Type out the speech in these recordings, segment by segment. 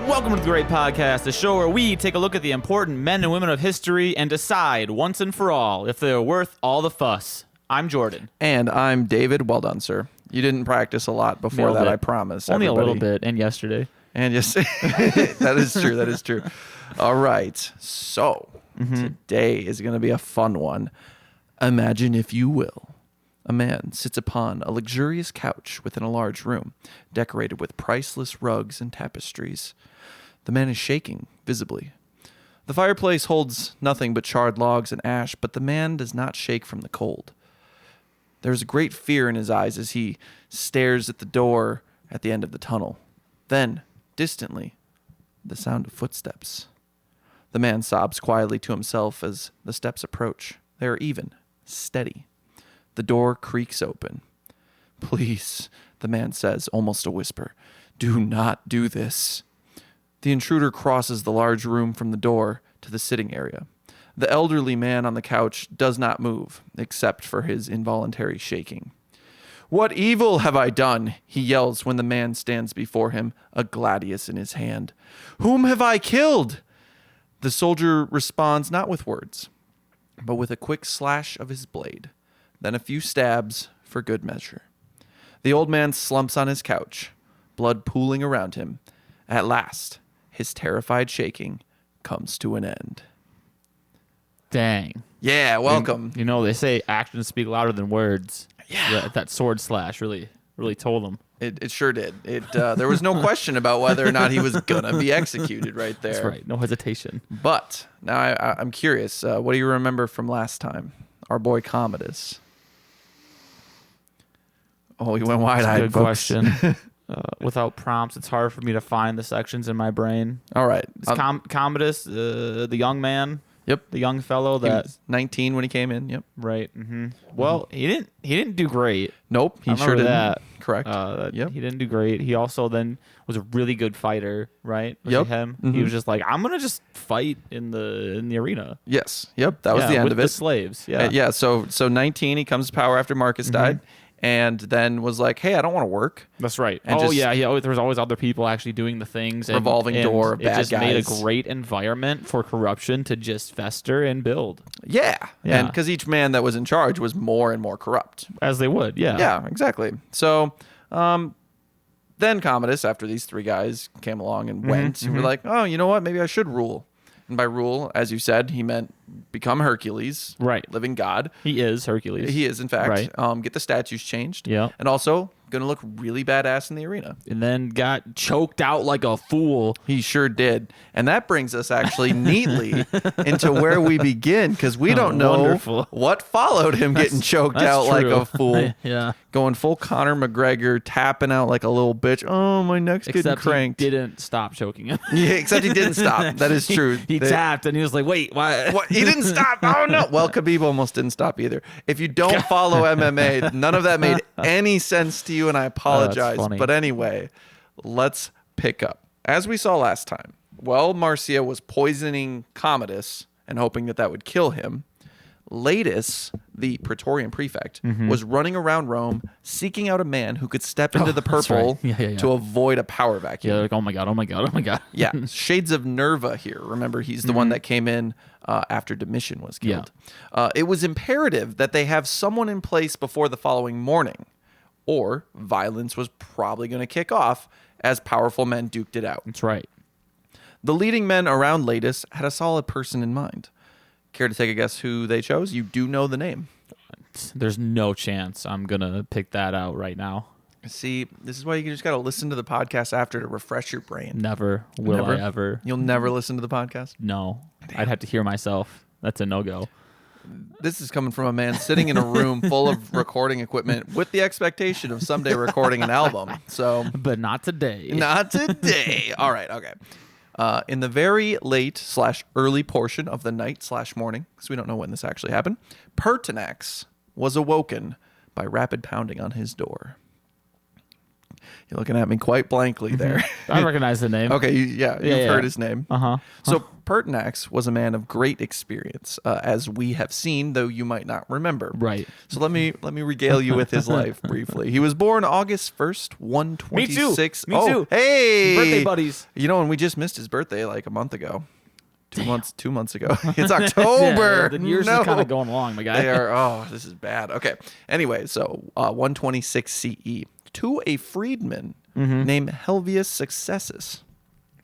Welcome to the Great Podcast, the show where we take a look at the important men and women of history and decide once and for all if they're worth all the fuss. I'm Jordan. And I'm David. Well done, sir. You didn't practice a lot before that, I promise. Only everybody. a little bit, and yesterday. And yes, that is true. That is true. All right. So today is going to be a fun one. Imagine, if you will, a man sits upon a luxurious couch within a large room, decorated with priceless rugs and tapestries. The man is shaking, visibly. The fireplace holds nothing but charred logs and ash, but the man does not shake from the cold. There's great fear in his eyes as he stares at the door at the end of the tunnel. Then, distantly, the sound of footsteps. The man sobs quietly to himself as the steps approach. They are even, steady. The door creaks open. "Please," the man says, almost a whisper, "do not do this." The intruder crosses the large room from the door to the sitting area. The elderly man on the couch does not move, except for his involuntary shaking. "What evil have I done?" he yells when the man stands before him, a gladius in his hand. "Whom have I killed?" The soldier responds not with words, but with a quick slash of his blade, then a few stabs for good measure. The old man slumps on his couch, blood pooling around him. At last, his terrified shaking comes to an end. Dang. Yeah, welcome. You know, they say actions speak louder than words. Yeah. That sword slash really told him. It sure did. There was no question about whether or not he was going to be executed right there. That's right. No hesitation. But now I'm curious. What do you remember from last time? Our boy Commodus. Oh, he went wide-eyed. Good question. Without prompts, it's hard for me to find the sections in my brain. All right. Commodus, the young man. Yep. The young fellow He that was 19 when he came in. Yep. right. Well, he didn't do great. Nope. He I sure remember didn't. that. Correct. Yep. He didn't do great. He also then was a really good fighter, right? Was Yep. it him? He was just like, I'm gonna just fight in the arena. Yes. Yep. That was the end with of it. the slaves. Yeah. Yeah. So 19, he comes to power after Marcus died, and then was like, "Hey, I don't want to work." That's right. And there was always other people actually doing the things. And, Revolving door of it bad just made a guys. great environment for corruption to just fester and build. Yeah. Yeah. And because each man that was in charge was more and more corrupt. As they would, yeah. Yeah, exactly. So then Commodus, after these three guys came along and went, were like, "Oh, you know what? Maybe I should rule." And by rule, as you said, he meant become Hercules, Right. living god. He is Hercules. He is, in fact. Right. Get the statues changed. Yeah. And also going to look really badass in the arena. And then got choked out like a fool. He sure did. And that brings us actually neatly into where we begin, because we don't know Wonderful. what followed him getting choked That's out like true. a fool. Yeah. Going full Conor McGregor, tapping out like a little bitch. "Oh, my neck's getting Except cranked." he didn't stop choking him. Yeah, except he didn't stop. That is true. He tapped and he was like, wait, why? What? He didn't stop. Oh, no. Well, Khabib almost didn't stop either. If you don't follow MMA, none of that made any sense to you, and I apologize. funny. But anyway, let's pick up. As we saw last time, while Marcia was poisoning Commodus and hoping that would kill him, Latus, the Praetorian prefect, was running around Rome seeking out a man who could step into the that's purple right. Yeah. to avoid a power vacuum. Yeah, like, oh my God. Yeah, shades of Nerva here. Remember, he's the one that came in after Domitian was killed. It was imperative that they have someone in place before the following morning, or violence was probably going to kick off as powerful men duked it out. That's right. The leading men around Latus had a solid person in mind. Care to take a guess who they chose? You do know the name. There's no chance I'm going to pick that out right now. See, this is why you just got to listen to the podcast after to refresh your brain. Never will Never? I ever. You'll never listen to the podcast? No. I'd have to hear myself. That's a no-go. This is coming from a man sitting in a room full of recording equipment with the expectation of someday recording an album. So, But not today. not today. All right, okay. In the very late/early portion of the night/morning, because we don't know when this actually happened, Pertinax was awoken by rapid pounding on his door. You're looking at me quite blankly there. I recognize the name. Okay, you've heard his name. Uh-huh. So Pertinax was a man of great experience, as we have seen, though you might not remember. Right. So let me regale you with his life briefly. He was born August 1st, 126. Me too. Hey! Birthday buddies. You know, and we just missed his birthday like a month ago. 2 months ago. It's October. Yeah, the years are kind of going along, my guy. They are, this is bad. Okay. Anyway, so 126 CE to a freedman named Helvius Successus.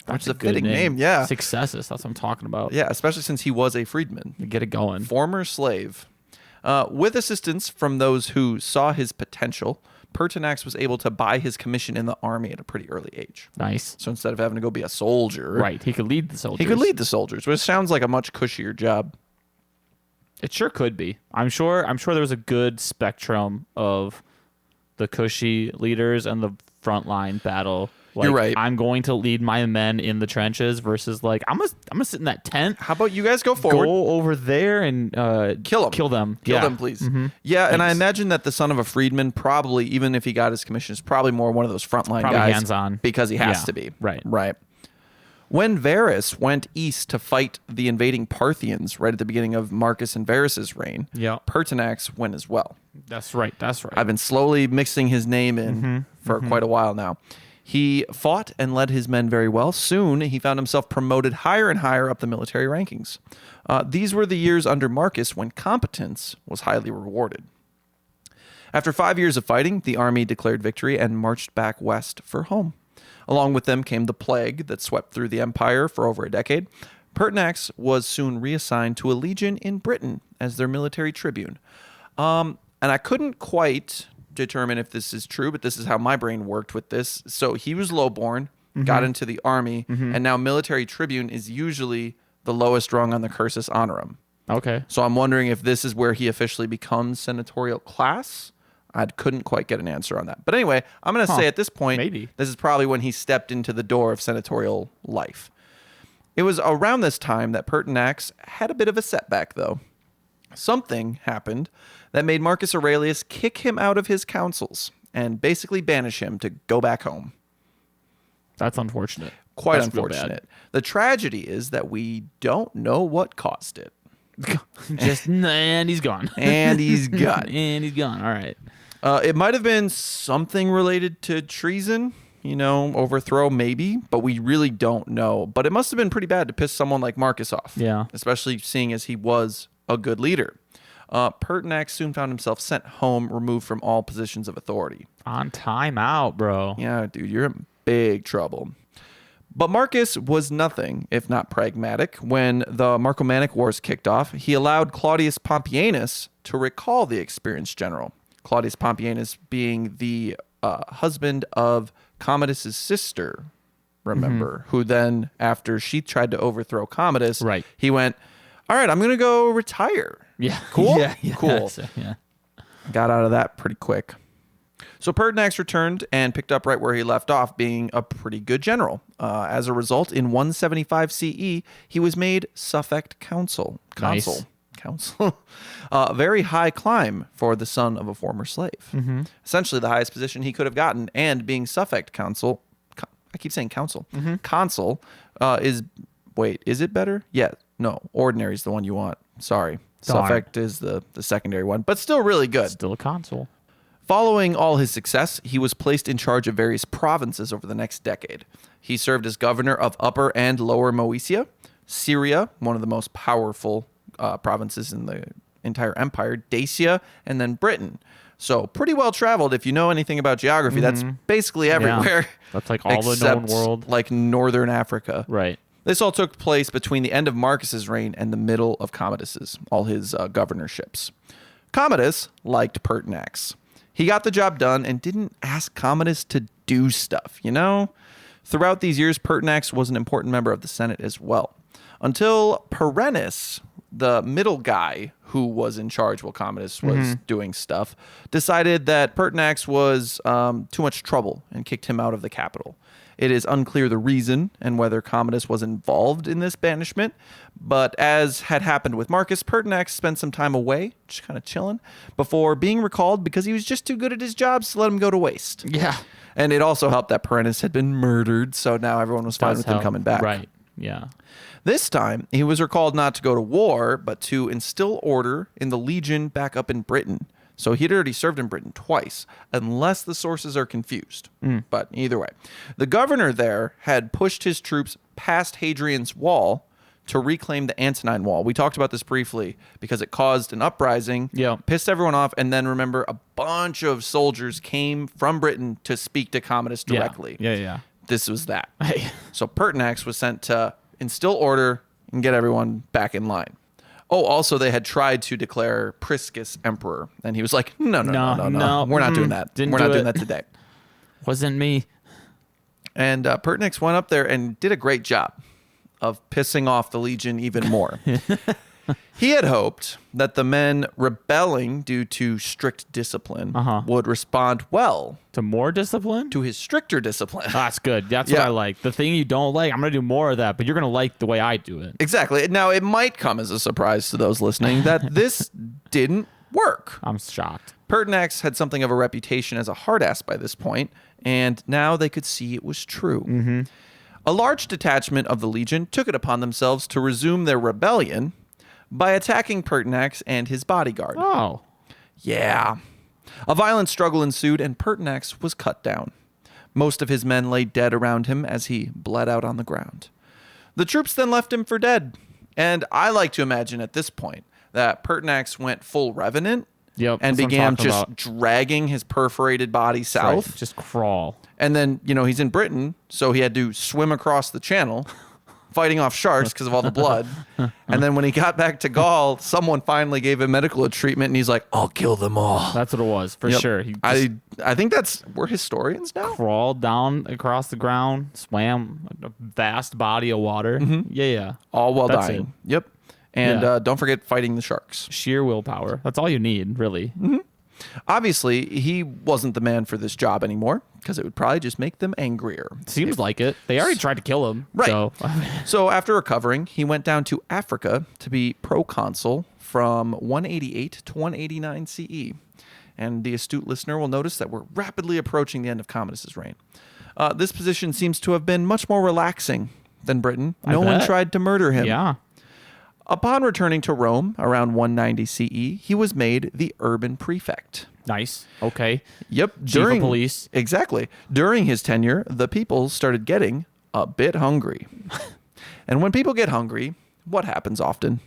Which is a fitting name. Yeah. Successus. That's what I'm talking about. Yeah, especially since he was a freedman. Get it going. Former slave. With assistance from those who saw his potential, Pertinax was able to buy his commission in the army at a pretty early age. Nice. So instead of having to go be a soldier, right, he could lead the soldiers. He could lead the soldiers, which sounds like a much cushier job. It sure could be. I'm sure there was a good spectrum of the cushy leaders and the frontline battle. Like, You're right. I'm going to lead my men in the trenches versus like I'm gonna sit in that tent. How about you guys go forward? Go over there and kill them. Kill them. Kill them, please. Yeah, and I imagine that the son of a freedman probably, even if he got his commission, is probably more one of those frontline Probably guys. hands-on. Because he has to be. Right. Right. When Varus went east to fight the invading Parthians right at the beginning of Marcus and Varus's reign, Pertinax went as well. That's right. I've been slowly mixing his name in for quite a while now. He fought and led his men very well. Soon, he found himself promoted higher and higher up the military rankings. These were the years under Marcus when competence was highly rewarded. After 5 years of fighting, the army declared victory and marched back west for home. Along with them came the plague that swept through the empire for over a decade. Pertinax was soon reassigned to a legion in Britain as their military tribune. And I couldn't quite determine if this is true, but this is how my brain worked with this. So he was lowborn, got into the army, and now military tribune is usually the lowest rung on the cursus honorum. Okay. So I'm wondering if this is where he officially becomes senatorial class. I couldn't quite get an answer on that. But anyway, I'm going to say at this point, maybe this is probably when he stepped into the door of senatorial life. It was around this time that Pertinax had a bit of a setback, though. Something happened that made Marcus Aurelius kick him out of his councils and basically banish him to go back home. That's unfortunate. Quite That's unfortunate. The tragedy is that we don't know what caused it. And he's gone. And he's gone. And he's gone. All right. It might have been something related to treason, overthrow maybe, but we really don't know. But it must have been pretty bad to piss someone like Marcus off. Yeah. Especially seeing as he was a good leader. Pertinax soon found himself sent home, removed from all positions of authority. On time out, bro. Yeah, dude, you're in big trouble. But Marcus was nothing if not pragmatic. When the Marcomannic Wars kicked off, he allowed Claudius Pompeianus to recall the experienced general. Claudius Pompeianus being the husband of Commodus' sister, remember, who then, after she tried to overthrow Commodus, he went, all right, I'm going to go retire. Yeah. Cool? Yeah. Cool. So, yeah. Got out of that pretty quick. So Pertinax returned and picked up right where he left off, being a pretty good general. As a result, in 175 CE, he was made suffect consul. Nice. Council. Very high climb for the son of a former slave. Essentially the highest position he could have gotten, and being suffect consul, I keep saying council, consul is it better? Yeah, no, ordinary is the one you want. Sorry. Darn. Suffect is the secondary one, but still really good. Still a consul. Following all his success, he was placed in charge of various provinces over the next decade. He served as governor of Upper and Lower Moesia, Syria, one of the most powerful provinces in the entire empire, Dacia, and then Britain. So pretty well traveled. If you know anything about geography, that's basically everywhere. Yeah. That's like all the known world. Like northern Africa. Right. This all took place between the end of Marcus's reign and the middle of Commodus's, all his governorships. Commodus liked Pertinax. He got the job done and didn't ask Commodus to do stuff, Throughout these years, Pertinax was an important member of the Senate as well. Until Perennis, the middle guy who was in charge while Commodus was doing stuff, decided that Pertinax was too much trouble and kicked him out of the capital. It is unclear the reason and whether Commodus was involved in this banishment, but as had happened with Marcus, Pertinax spent some time away, just kind of chilling, before being recalled because he was just too good at his jobs to let him go to waste. Yeah. And it also helped that Perennis had been murdered, so now everyone was fine with him coming back. Right, yeah. This time, he was recalled not to go to war, but to instill order in the legion back up in Britain. So he'd already served in Britain twice, unless the sources are confused. But either way, the governor there had pushed his troops past Hadrian's Wall to reclaim the Antonine Wall. We talked about this briefly because it caused an uprising, pissed everyone off, and then remember a bunch of soldiers came from Britain to speak to Commodus directly. Yeah. This was that. So Pertinax was sent to instill order and get everyone back in line. Oh, also they had tried to declare Priscus emperor, and he was like, no. We're not doing that. We're not doing that today. Wasn't me. And Pertinax went up there and did a great job of pissing off the legion even more. He had hoped that the men rebelling due to strict discipline would respond well to more discipline? to his stricter discipline. That's good. That's what I like. The thing you don't like, I'm going to do more of that, but you're going to like the way I do it. Exactly. Now, it might come as a surprise to those listening that this didn't work. I'm shocked. Pertinax had something of a reputation as a hard ass by this point, and now they could see it was true. A large detachment of the legion took it upon themselves to resume their rebellion by attacking Pertinax and his bodyguard. Oh. Yeah. A violent struggle ensued, and Pertinax was cut down. Most of his men lay dead around him as he bled out on the ground. The troops then left him for dead, and I like to imagine at this point that Pertinax went full revenant and began just dragging his perforated body south. Right. Just crawl. And then, he's in Britain, so he had to swim across the channel, fighting off sharks because of all the blood. And then when he got back to Gaul, someone finally gave him medical treatment, and he's like, I'll kill them all. That's what it was, for sure. He I think we're historians now. Crawled down across the ground, swam a vast body of water. Yeah. All while That's dying. it. Yep. And don't forget fighting the sharks. Sheer willpower. That's all you need, really. Obviously, he wasn't the man for this job anymore because it would probably just make them angrier. Seems like it. They already tried to kill him. Right. So after recovering, he went down to Africa to be proconsul from 188 to 189 CE. And the astute listener will notice that we're rapidly approaching the end of Commodus's reign. This position seems to have been much more relaxing than Britain. No one tried to murder him. Yeah. Upon returning to Rome around 190 CE, he was made the urban prefect. Nice. Okay. Yep. Chief of police. Exactly. During his tenure, the people started getting a bit hungry. And when people get hungry, what happens often?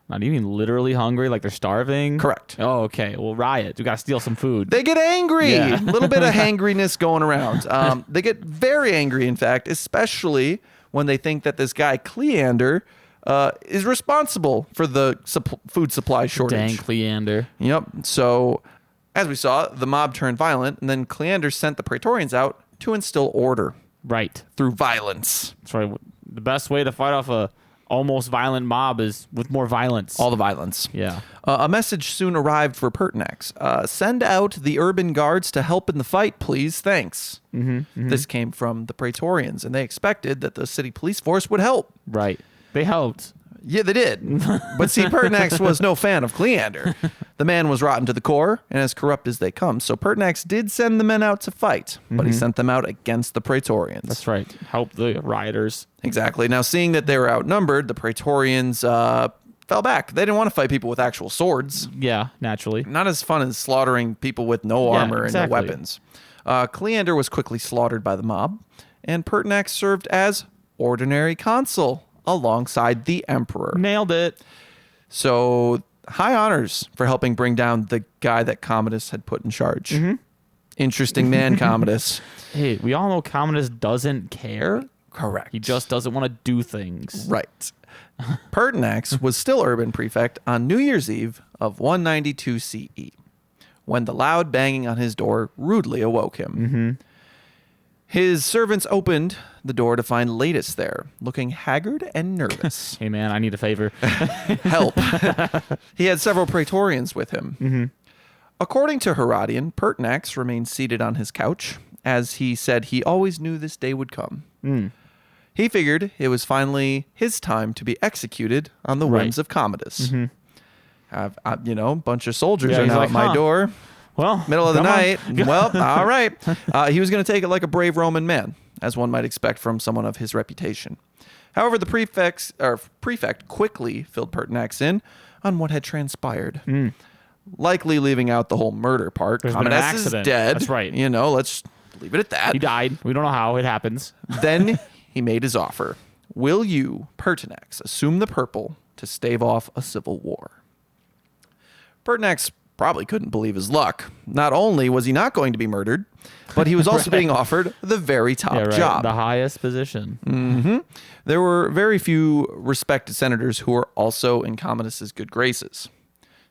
Not even literally hungry, like they're starving? Correct. Oh, okay. Well, riot. We got to steal some food. They get angry. Yeah. A little bit of hangriness going around. They get very angry, in fact, especially when they think that this guy, Cleander, is responsible for the food supply shortage. Dang Cleander. Yep. So, as we saw, the mob turned violent, and then Cleander sent the Praetorians out to instill order. Right. Through violence. That's right. The best way to fight off a almost violent mob is with more violence. All the violence. Yeah. A message soon arrived for Pertinax. Send out the urban guards to help in the fight, please. Thanks. This came from the Praetorians, and they expected that the city police force would help. Right. They helped. Yeah, they did. But see, Pertinax was no fan of Cleander. The man was rotten to the core and as corrupt as they come. So Pertinax did send the men out to fight, but he sent them out against the Praetorians. That's right. Help the rioters. Exactly. Now, seeing that they were outnumbered, the Praetorians fell back. They didn't want to fight people with actual swords. Yeah, naturally. Not as fun as slaughtering people with no armor and no weapons. Cleander was quickly slaughtered by the mob, and Pertinax served as ordinary consul alongside the emperor. Nailed it. So high honors for helping bring down the guy that Commodus had put in charge. Interesting man, Commodus. Hey, we all know Commodus doesn't care. Correct. He just doesn't want to do things. Right. Pertinax was still urban prefect on New Year's Eve of 192 CE, when the loud banging on his door rudely awoke him. His servants opened the door to find Latus there, looking haggard and nervous. Hey, man, I need a favor. Help. He had several Praetorians with him. According to Herodian, Pertinax remained seated on his couch, as he said he always knew this day would come. Mm. He figured it was finally his time to be executed on the whims of Commodus. Mm-hmm. A bunch of soldiers are he's now like, at my huh. door. Well, Middle of the come on. night. Well, all right. He was going to take it like a brave Roman man, as one might expect from someone of his reputation. However, the prefect quickly filled Pertinax in on what had transpired. Likely leaving out the whole murder part. There's been an Commodus is accident. dead. That's right. Let's leave it at that. He died. We don't know how it happens. Then he made his offer. Will you, Pertinax, assume the purple to stave off a civil war? Pertinax probably couldn't believe his luck. Not only was he not going to be murdered, but he was also being offered the very top job. The highest position. Mm-hmm. There were very few respected senators who were also in Commodus's good graces.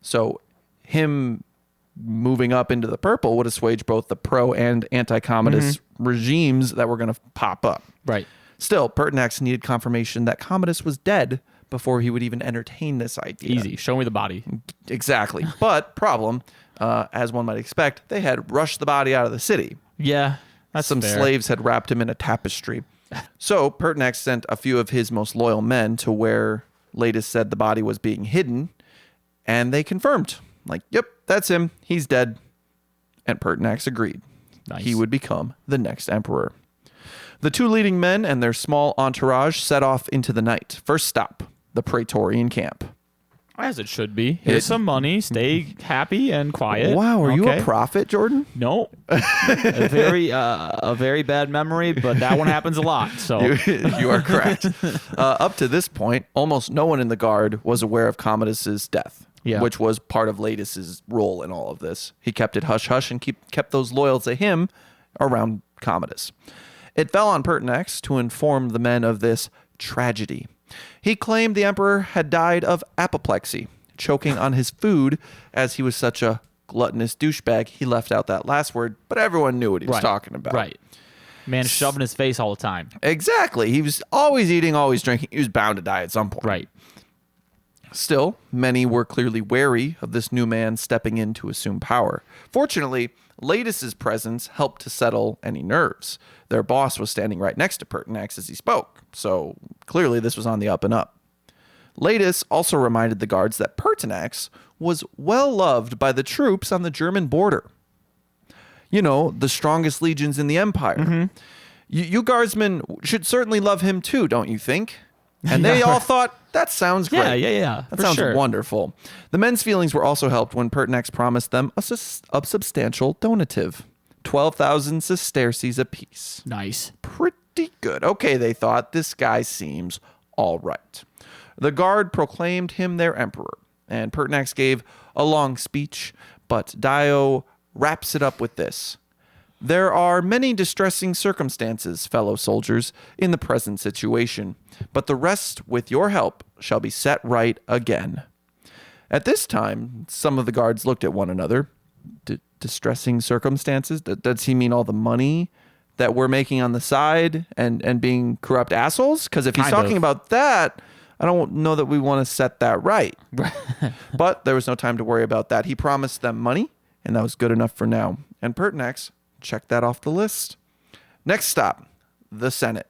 So him moving up into the purple would assuage both the pro and anti-Commodus regimes that were going to pop up. Right. Still, Pertinax needed confirmation that Commodus was dead before he would even entertain this idea. Easy. Show me the body. Exactly. But problem, as one might expect, they had rushed the body out of the city. Yeah. That's Some fair. slaves had wrapped him in a tapestry. So Pertinax sent a few of his most loyal men to where Latus said the body was being hidden, and they confirmed. Like, yep, that's him. He's dead. And Pertinax agreed. Nice. He would become the next emperor. The two leading men and their small entourage set off into the night. First stop, the Praetorian camp. As it should be. Here's some money. Stay happy and quiet. Wow, are you Okay. a prophet, Jordan? No. a very bad memory, but that one happens a lot. So You are correct. Up to this point, almost no one in the guard was aware of Commodus's death, which was part of Latus's role in all of this. He kept it hush-hush and kept those loyal to him around Commodus. It fell on Pertinax to inform the men of this tragedy. He claimed the emperor had died of apoplexy, choking on his food, as he was such a gluttonous douchebag. He left out that last word, but everyone knew what he was talking about. Right. Man shoving his face all the time. Exactly. He was always eating, always drinking. He was bound to die at some point. Right. Still, many were clearly wary of this new man stepping in to assume power. Fortunately, Latus's presence helped to settle any nerves. Their boss was standing right next to Pertinax as he spoke, so clearly this was on the up and up. Latus also reminded the guards that Pertinax was well loved by the troops on the German border. The strongest legions in the empire. You guardsmen should certainly love him too, don't you think? And they all thought, that sounds great. Yeah. That sounds wonderful. The men's feelings were also helped when Pertinax promised them a substantial donative. 12,000 sesterces apiece. Nice. Pretty good. Okay, they thought, this guy seems all right. The guard proclaimed him their emperor, and Pertinax gave a long speech, but Dio wraps it up with this. There are many distressing circumstances, fellow soldiers, in the present situation, but the rest, with your help, shall be set right again. At this time, some of the guards looked at one another. Distressing circumstances? Does he mean all the money that we're making on the side and being corrupt assholes? Because if he's talking about that, I don't know that we want to set that right. But there was no time to worry about that. He promised them money, and that was good enough for now. And Pertinax checked that off the list. Next stop, the Senate.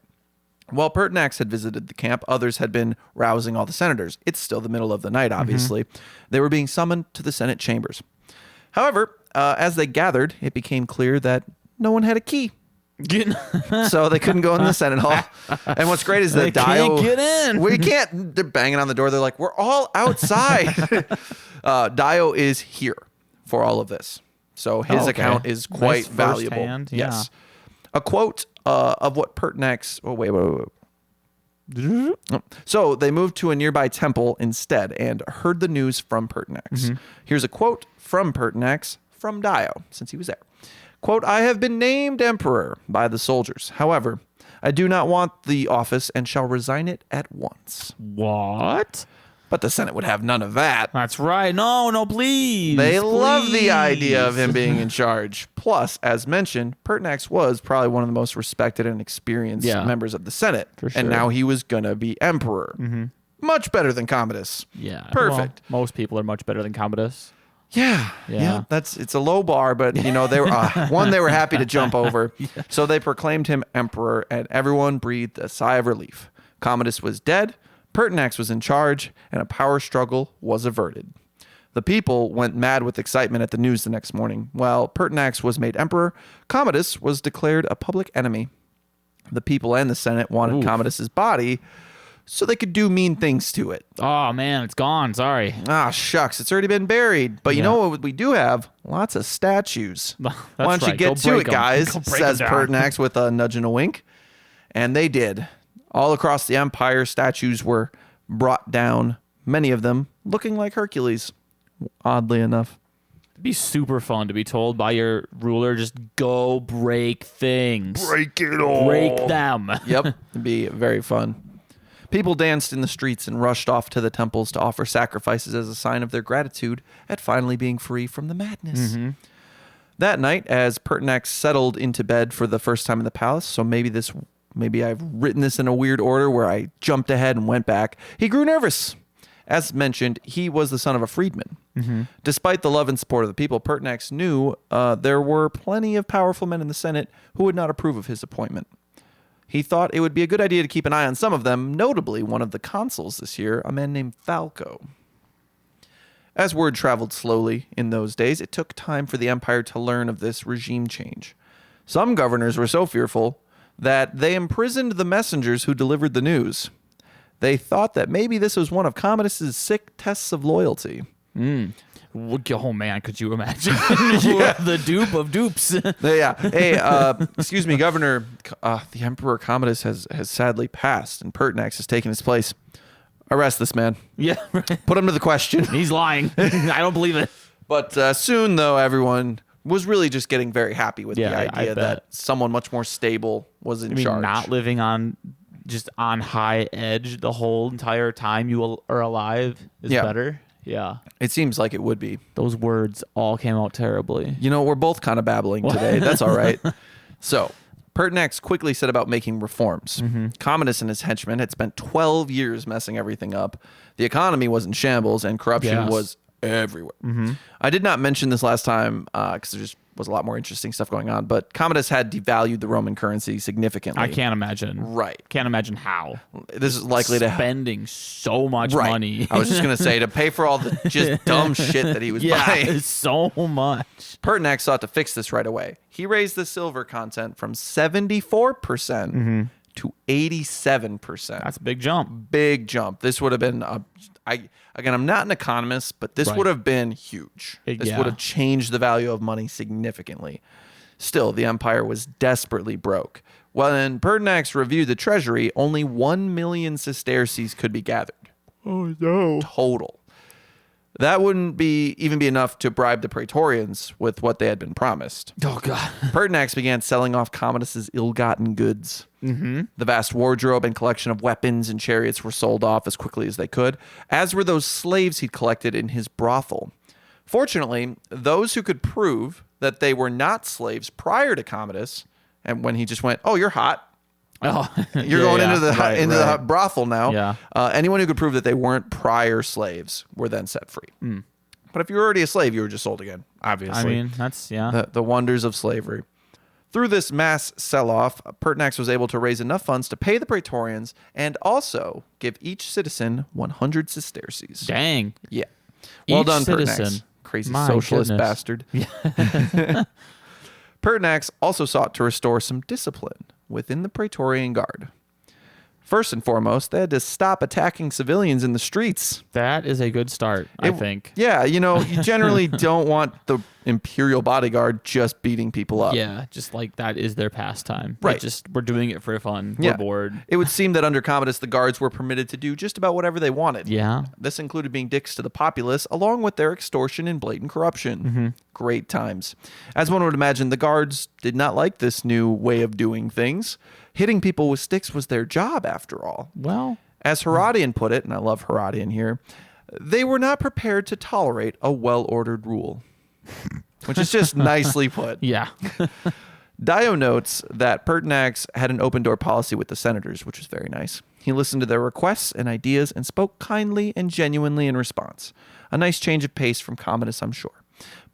While Pertinax had visited the camp, others had been rousing all the senators. It's still the middle of the night, obviously. They were being summoned to the Senate chambers. However, as they gathered, it became clear that no one had a key. So they couldn't go in the Senate hall. And what's great is that Dio can't get in. We can't. They're banging on the door. They're like, we're all outside. Dio is here for all of this. So his account is quite valuable. Firsthand, yes. A quote of what Pertinax. Oh, wait. So they moved to a nearby temple instead and heard the news from Pertinax. Here's a quote from Pertinax from Dio, since he was there. Quote, I have been named emperor by the soldiers. However, I do not want the office and shall resign it at once. What? But the Senate would have none of that. That's right. No, please. They love the idea of him being in charge. Plus, as mentioned, Pertinax was probably one of the most respected and experienced members of the Senate. For sure. And now he was going to be emperor. Much better than Commodus. Yeah. Perfect. Well, most people are much better than Commodus. Yeah. It's a low bar, but they were they were happy to jump over. So they proclaimed him emperor, and everyone breathed a sigh of relief. Commodus was dead, Pertinax was in charge, and a power struggle was averted. The people went mad with excitement at the news the next morning. While Pertinax was made emperor, Commodus was declared a public enemy. The people and the Senate wanted Commodus's body so they could do mean things to it. Oh, man, it's gone. Sorry. Ah, shucks. It's already been buried. But you know what we do have? Lots of statues. Why don't you get to it, guys, says Pertinax with a nudge and a wink. And they did. All across the empire, statues were brought down, many of them looking like Hercules, oddly enough. It'd be super fun to be told by your ruler, just go break things. Break it all. Break them. Yep. It'd be very fun. People danced in the streets and rushed off to the temples to offer sacrifices as a sign of their gratitude at finally being free from the madness. Mm-hmm. That night, as Pertinax settled into bed for the first time in the palace, so maybe I've written this in a weird order where I jumped ahead and went back, he grew nervous. As mentioned, he was the son of a freedman. Mm-hmm. Despite the love and support of the people, Pertinax knew there were plenty of powerful men in the Senate who would not approve of his appointment. He thought it would be a good idea to keep an eye on some of them, notably one of the consuls this year, a man named Falco. As word traveled slowly in those days, it took time for the empire to learn of this regime change. Some governors were so fearful that they imprisoned the messengers who delivered the news. They thought that maybe this was one of Commodus's sick tests of loyalty. Oh, man, could you imagine? The dupe of dupes. Yeah. Hey, excuse me, Governor. The Emperor Commodus has sadly passed, and Pertinax has taken his place. Arrest this man. Yeah. Put him to the question. He's lying. I don't believe it. But soon, though, everyone was really just getting very happy with the idea that someone much more stable was in charge. Not living on high edge the whole entire time you are alive is better. Yeah. It seems like it would be. Those words all came out terribly. We're both kind of babbling today. That's all right. So, Pertinax quickly set about making reforms. Mm-hmm. Commodus and his henchmen had spent 12 years messing everything up. The economy was in shambles, and corruption was everywhere. Mm-hmm. I did not mention this last time because there just was a lot more interesting stuff going on, but Commodus had devalued the Roman currency significantly. I can't imagine. Right. Can't imagine how. This is likely spending so much money. I was just going to say, to pay for all the just dumb shit that he was buying. So much. Pertinax sought to fix this right away. He raised the silver content from 74% to 87%. That's a big jump. Big jump. This would have been Again, I'm not an economist, but this would have been huge. This would have changed the value of money significantly. Still, the empire was desperately broke. When Pertinax reviewed the treasury, only 1 million sesterces could be gathered. Oh, no. Total. That wouldn't even be enough to bribe the Praetorians with what they had been promised. Oh, God. Pertinax began selling off Commodus's ill-gotten goods. Mm-hmm. The vast wardrobe and collection of weapons and chariots were sold off as quickly as they could, as were those slaves he'd collected in his brothel. Fortunately, those who could prove that they were not slaves prior to Commodus, and when he just went, "Oh, you're hot. You're going into the brothel now." Yeah. Anyone who could prove that they weren't prior slaves were then set free. Mm. But if you were already a slave, you were just sold again, obviously. I mean, that's, the wonders of slavery. Through this mass sell-off, Pertinax was able to raise enough funds to pay the Praetorians and also give each citizen 100 sesterces. Dang. Yeah. Well done, citizen. Pertinax. Crazy socialist bastard. Yeah. Pertinax also sought to restore some discipline within the Praetorian Guard. First and foremost, they had to stop attacking civilians in the streets. That is a good start, I think. Yeah, you generally don't want the imperial bodyguard just beating people up. Yeah, just like that is their pastime. Right. We're doing it for fun. Yeah. We're bored. It would seem that under Commodus, the guards were permitted to do just about whatever they wanted. Yeah. This included being dicks to the populace, along with their extortion and blatant corruption. Mm-hmm. Great times. As one would imagine, the guards did not like this new way of doing things. Hitting people with sticks was their job, after all. Well, as Herodian put it, and I love Herodian here, they were not prepared to tolerate a well-ordered rule. Which is just nicely put. Yeah. Dio notes that Pertinax had an open-door policy with the senators, which was very nice. He listened to their requests and ideas and spoke kindly and genuinely in response. A nice change of pace from Commodus, I'm sure.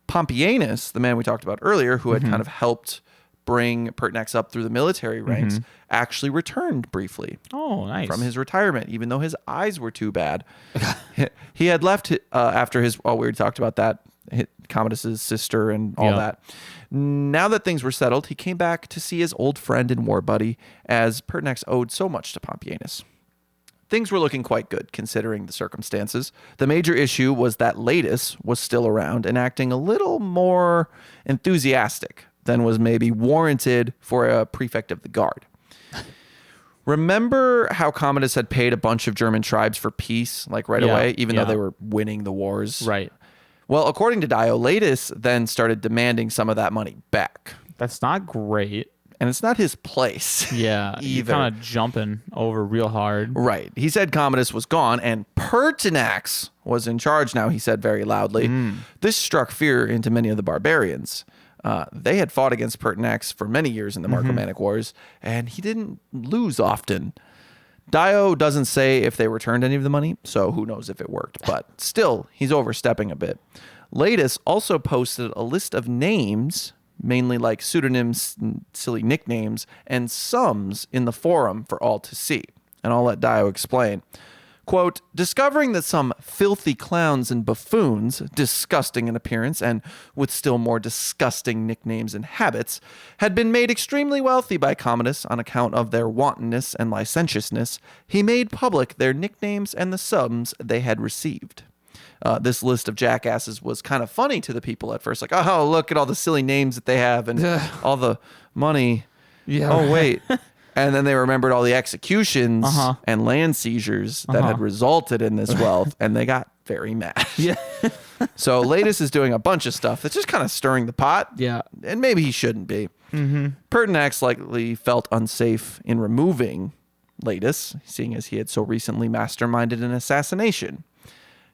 Pompeianus, the man we talked about earlier, who had kind of helped bring Pertinax up through the military ranks, actually returned briefly Oh, nice. from his retirement, even though his eyes were too bad. He had left after his, we already talked about that, Commodus's sister and all that. Now that things were settled, he came back to see his old friend and war buddy, as Pertinax owed so much to Pompeianus. Things were looking quite good, considering the circumstances. The major issue was that Latus was still around and acting a little more enthusiastic than was maybe warranted for a prefect of the guard. Remember how Commodus had paid a bunch of German tribes for peace, like right away, even though they were winning the wars? Right. Well, according to Dio, Latus then started demanding some of that money back. That's not great. And it's not his place. Yeah. You're either. kind of jumping over real hard. Right. He said Commodus was gone and Pertinax was in charge now, he said very loudly. This struck fear into many of the barbarians. They had fought against Pertinax for many years in the Marcomannic Wars, and he didn't lose often. Dio doesn't say if they returned any of the money, so who knows if it worked. But still, he's overstepping a bit. Latus also posted a list of names, mainly like pseudonyms, silly nicknames, and sums in the forum for all to see. And I'll let Dio explain. Quote, discovering that some filthy clowns and buffoons, disgusting in appearance and with still more disgusting nicknames and habits, had been made extremely wealthy by Commodus on account of their wantonness and licentiousness, he made public their nicknames and the sums they had received. This list of jackasses was kind of funny to the people at first. Like, oh, look at all the silly names that they have and all the money. Yeah. Oh, wait. And then they remembered all the executions and land seizures that had resulted in this wealth, and they got very mad. Yeah. So Latus is doing a bunch of stuff that's just kind of stirring the pot. Yeah. And maybe he shouldn't be. Pertinax likely felt unsafe in removing Latus, seeing as he had so recently masterminded an assassination.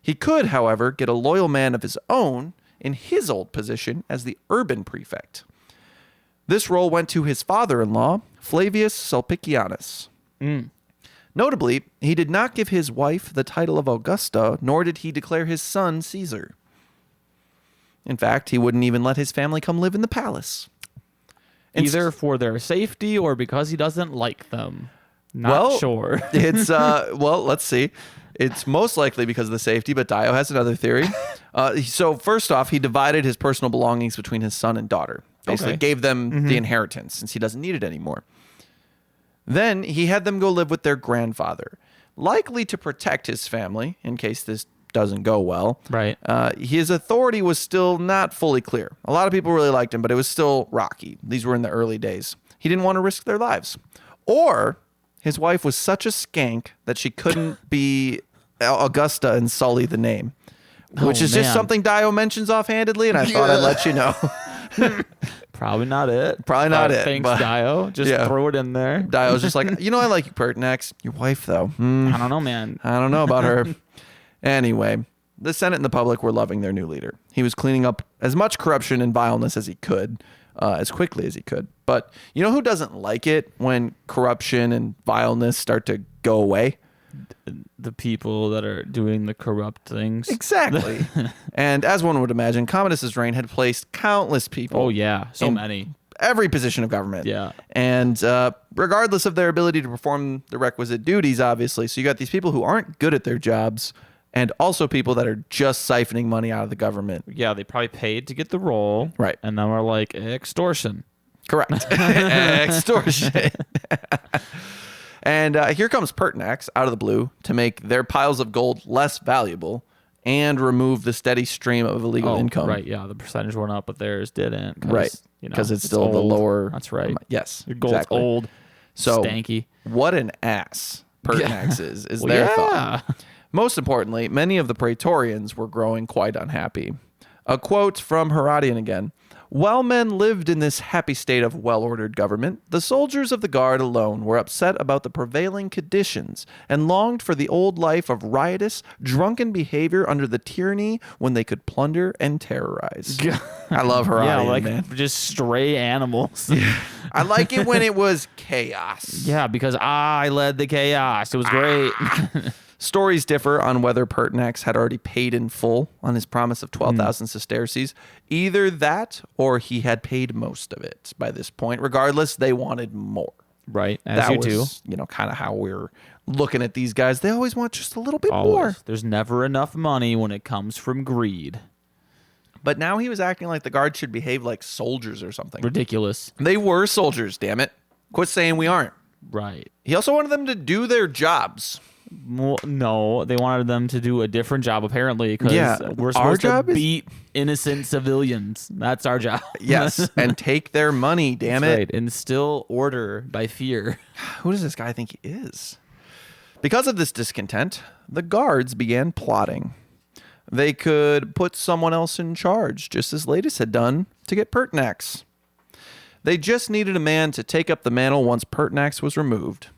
He could, however, get a loyal man of his own in his old position as the urban prefect. This role went to his father-in-law, Flavius Sulpicianus. Notably, he did not give his wife the title of Augusta, nor did he declare his son Caesar. In fact, he wouldn't even let his family come live in the palace. Either for their safety or because he doesn't like them. Not sure. It's, let's see. It's most likely because of the safety, but Dio has another theory. So first off, he divided his personal belongings between his son and daughter. Basically gave them the inheritance since he doesn't need it anymore. Then he had them go live with their grandfather, likely to protect his family in case this doesn't go well. Right. His authority was still not fully clear. A lot of people really liked him, but it was still rocky. These were in the early days. He didn't want to risk their lives. Or his wife was such a skank that she couldn't be Augusta and sully the name, which is just something Dio mentions offhandedly, and I thought I'd let you know. Probably not it. Probably not it. Thanks, Dio. Just throw it in there. Dio's just like, I like you, Pertinax. Your wife, though. I don't know, man. I don't know about her. Anyway, the Senate and the public were loving their new leader. He was cleaning up as much corruption and vileness as he could, as quickly as he could. But you know who doesn't like it when corruption and vileness start to go away? The people that are doing the corrupt things. Exactly. And as one would imagine, Commodus's reign had placed countless people. Oh, yeah. So many. Every position of government. Yeah. And regardless of their ability to perform the requisite duties, obviously. So you got these people who aren't good at their jobs and also people that are just siphoning money out of the government. Yeah, they probably paid to get the role. Right. And then we're like, extortion. Correct. Extortion. And here comes Pertinax out of the blue to make their piles of gold less valuable and remove the steady stream of illegal income. Right, yeah. The percentage went up, but theirs didn't. Right. Because it's still old. The lower. That's right. Yes. Your gold's old, so stanky. What an ass Pertinax is their thought. Most importantly, many of the Praetorians were growing quite unhappy. A quote from Herodian again. While men lived in this happy state of well-ordered government, the soldiers of the guard alone were upset about the prevailing conditions and longed for the old life of riotous, drunken behavior under the tyranny when they could plunder and terrorize. I love Herodian, man. Just stray animals. I like it when it was chaos. Yeah, because I led the chaos. It was great. Stories differ on whether Pertinax had already paid in full on his promise of 12,000 sesterces. Either that or he had paid most of it by this point. Regardless, they wanted more. Right. As That you was, do. kind of how we're looking at these guys. They always want just a little bit Always. more. There's never enough money when it comes from greed. But now he was acting like the guards should behave like soldiers or something. Ridiculous. They were soldiers, damn it. Quit saying we aren't. Right. He also wanted them to do their jobs. Well, no, they wanted them to do a different job, apparently, because we're our supposed to job is- beat innocent civilians. That's our job. Yes, and take their money, damn That's it. right. Instill order by fear. Who does this guy think he is? Because of this discontent, the guards began plotting. They could put someone else in charge, just as Latus had done to get Pertinax. They just needed a man to take up the mantle once Pertinax was removed,